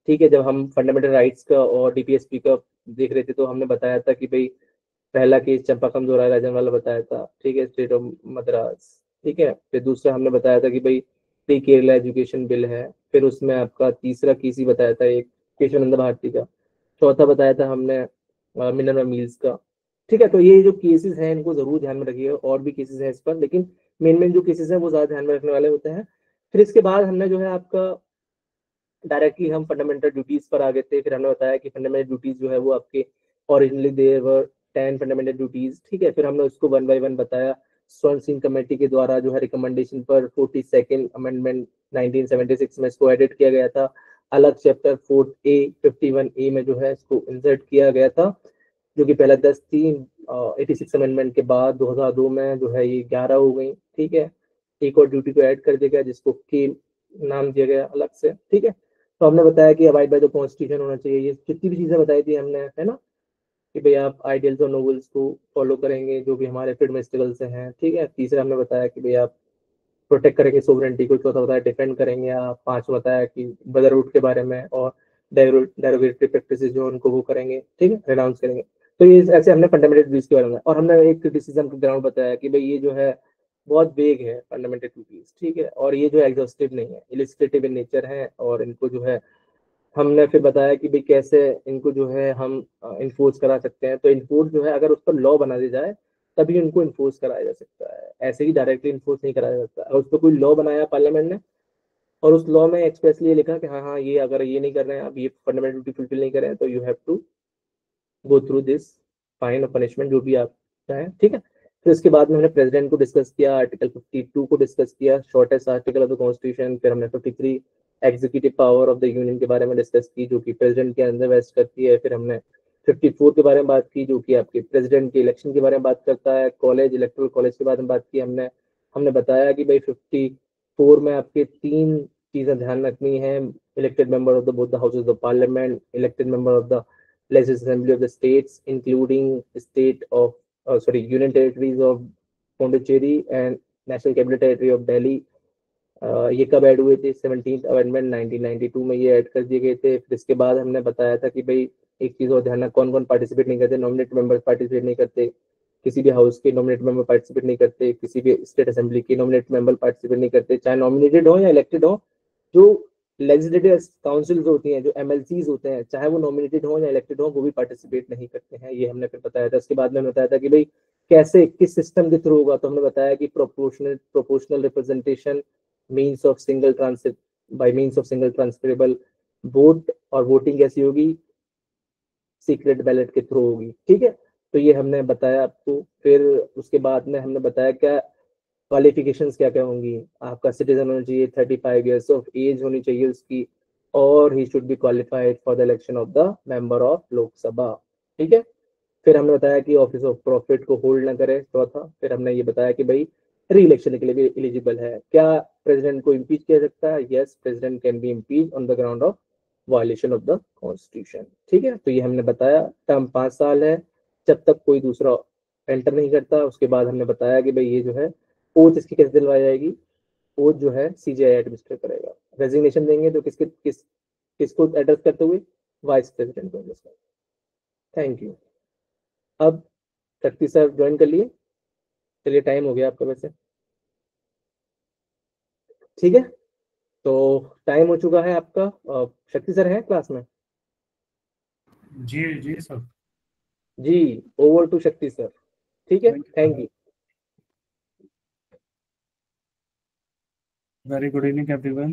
ठीक है। जब हम फंडामेंटल राइट्स का और डीपीएसपी का देख रहे थे तो हमने बताया था कि भाई पहला केस चंपाकम जोराय राजन वाला बताया था, ठीक है, स्टेट ऑफ मद्रास, ठीक है। फिर दूसरा हमने बताया था कि भाई प्री केरला एजुकेशन बिल है। फिर उसमें आपका तीसरा केस ही बताया था एक केशवानंद भारती का। चौथा बताया था हमने मिनरवा मिल्स का, ठीक है। तो ये जो केसेस हैं इनको जरूर ध्यान में रखिएगा, और भी केसेस हैं इस पर, लेकिन मेन जो केसेस हैं वो ज्यादा ध्यान में रखने वाले होते हैं। फिर इसके बाद हमने जो है आपका डायरेक्टली हम फंडामेंटल ड्यूटीज पर आ गए थे। फिर हमने बताया कि फंडामेंटल ड्यूटीज जो है वो आपके originally there were 10 fundamental duties, ठीक है। फिर हमने उसको वन बाय वन बताया। स्वर्ण सिंह कमेटी के द्वारा जो है रिकमेंडेशन पर 42nd अमेंडमेंट 1976 में इसको एडिट किया गया था। अलग चैप्टर 51A में जो है इसको इंसर्ट किया गया था, जो कि पहला 10 थी। 86 अमेंडमेंट के बाद 2002 में जो है ये 11 हो गई, ठीक है। एक और ड्यूटी को ऐड कर दिया गया जिसको के नाम दिया गया अलग से, ठीक है। तो हमने बताया कि अबाइड बाय द कॉन्स्टिट्यूशन होना चाहिए। ये जितनी भी चीजें बताई थी हमने, है ना, कि भाई आप आइडियल्स और नोवेल्स को फॉलो करेंगे जो भी हमारे फ्रीडम स्ट्रगल से हैं, ठीक है। तीसरा हमने बताया कि भाई आप प्रोटेक्ट करेंगे सोवरेंटी को। चौथा बताया डिफेंड करेंगे आप। पांचवा बताया कि ब्रदरहुड के बारे में, और डेरोगेटरी प्रैक्टिस जो उनको वो करेंगे, ठीक है, रेनाउंस करेंगे। तो ये ऐसे हमने फंडामेंटल ड्यूटीज के बारे में, और हमने एक क्रिटिसिज्म के ग्राउंड बताया कि भाई ये जो है बहुत वेग है फंडामेंटल ड्यूटीज, ठीक है, और ये जो एग्जॉस्टिव नहीं है, इलिस्ट्रेटिव इन नेचर है। और इनको जो है हमने फिर बताया कि भाई कैसे इनको जो है हम इन्फोर्स करा सकते हैं। तो इन्फोर्स जो है अगर उस पर लॉ बना दिया जाए तभी उनको इन्फोर्स कराया जा सकता है, ऐसे ही डायरेक्टली इन्फोर्स नहीं कराया जा सकता। अगर उस पर कोई लॉ बनाया पार्लियामेंट ने और उस लॉ में एक्सप्रेसली ये लिखा कि हाँ हाँ ये अगर ये नहीं कर रहे हैं आप, ये फंडामेंटल ड्यूटी फुलफिल नहीं कर रहे हैं, तो you have to go through this fine और पनिशमेंट जो भी आप चाहें, ठीक है। फिर इसके बाद में हमने प्रेसिडेंट को डिस्कस किया, आर्टिकल 52 को डिस्कस किया, shortest article of the constitution. फिर हमने 53 executive power of the union के बारे में डिस्कस की, जो कि प्रेसिडेंट के अंदर वेस्ट करती है। फिर हमने 54 के बारे में बात की, जो कि आपके प्रेसिडेंट के इलेक्शन के बारे में बात करता है। कॉलेज, इलेक्टोरल कॉलेज के बारे में बात की हमने। हमने बताया कि भाई 54 में आपके तीन चीजें ध्यान रखनी है: elected member of the both the houses of parliament, elected member of the legislative assembly of the states, including state of union territories of Pondicherry and national capital territory of Delhi। ये कब add हुए थे? 17th amendment 1992 में ये add कर दिए गए थे। फिर इसके बाद हमने बताया था कि भाई एक चीज और ध्यान, कौन कौन पार्टिसिपेट नहीं करते, नॉमिनेट मेंबर पार्टिसिपेट नहीं करते, किसी भी हाउस के नॉमिनेट मेंबर पार्टिसिपेट नहीं करते, किसी भी स्टेट असेंबली के नॉमिनेट मेंबर पार्टिसिपेट नहीं करते, चाहे नॉमिनेटेड हो या इलेक्टेड हो। जो लेजिस्लेटिव काउंसिल्स होती हैं, जो एमएलसीज होते हैं, चाहे वो नॉमिनेटेड हो या इलेक्टेड हो, वो भी पार्टिसिपेट नहीं करते हैं। ये हमने फिर बताया था। इसके बाद में बताया था कि भाई कैसे किस सिस्टम के थ्रू होगा, तो हमने बताया कि proportional representation means of single transfer by means of single transferable vote, और वोटिंग कैसी होगी? सीक्रेट बैलेट के थ्रू होगी, ठीक है। तो ये हमने बताया आपको। फिर उसके बाद में हमने बताया क्या क्वालिफिकेशंस क्या क्या होंगी। आपका सिटीजन होना चाहिए, 35 ईयर्स ऑफ एज होनी चाहिए उसकी, और he should be qualified for the election of the member of Lok Sabha, ठीक है। फिर हमने बताया कि ऑफिस ऑफ प्रॉफिट को होल्ड ना करे, चौथा। फिर हमने ये बताया कि भाई री इलेक्शन के लिए भी एलिजिबल है। क्या प्रेसिडेंट को इम्पीच किया सकता है? Yes, president can B impeach on the ground of violation of the constitution, ठीक है। तो ये हमने बताया। टर्म 5 साल है जब तक कोई दूसरा एंटर नहीं करता। उसके बाद हमने बताया कि भाई ये जो है ओथ इसकी कैसे दिलवाई जाएगी? ओथ जो है सीजीआई एडमिनिस्टर करेगा। रेजिग्नेशन देंगे तो किसको एड्रेस करते हुए? वाइस प्रेसिडेंट को एड्रेस करेंगे। Thank you. अब शक्ति सर ज्वाइन कर लिए। चलिए टाइम हो गया आपका वैसे, ठीक है। तो टाइम हो चुका है आपका। शक्ति सर है क्लास में? जी जी सर। जी, ओवर टू शक्ति सर, ठीक है। Thank you. Very good evening, everyone.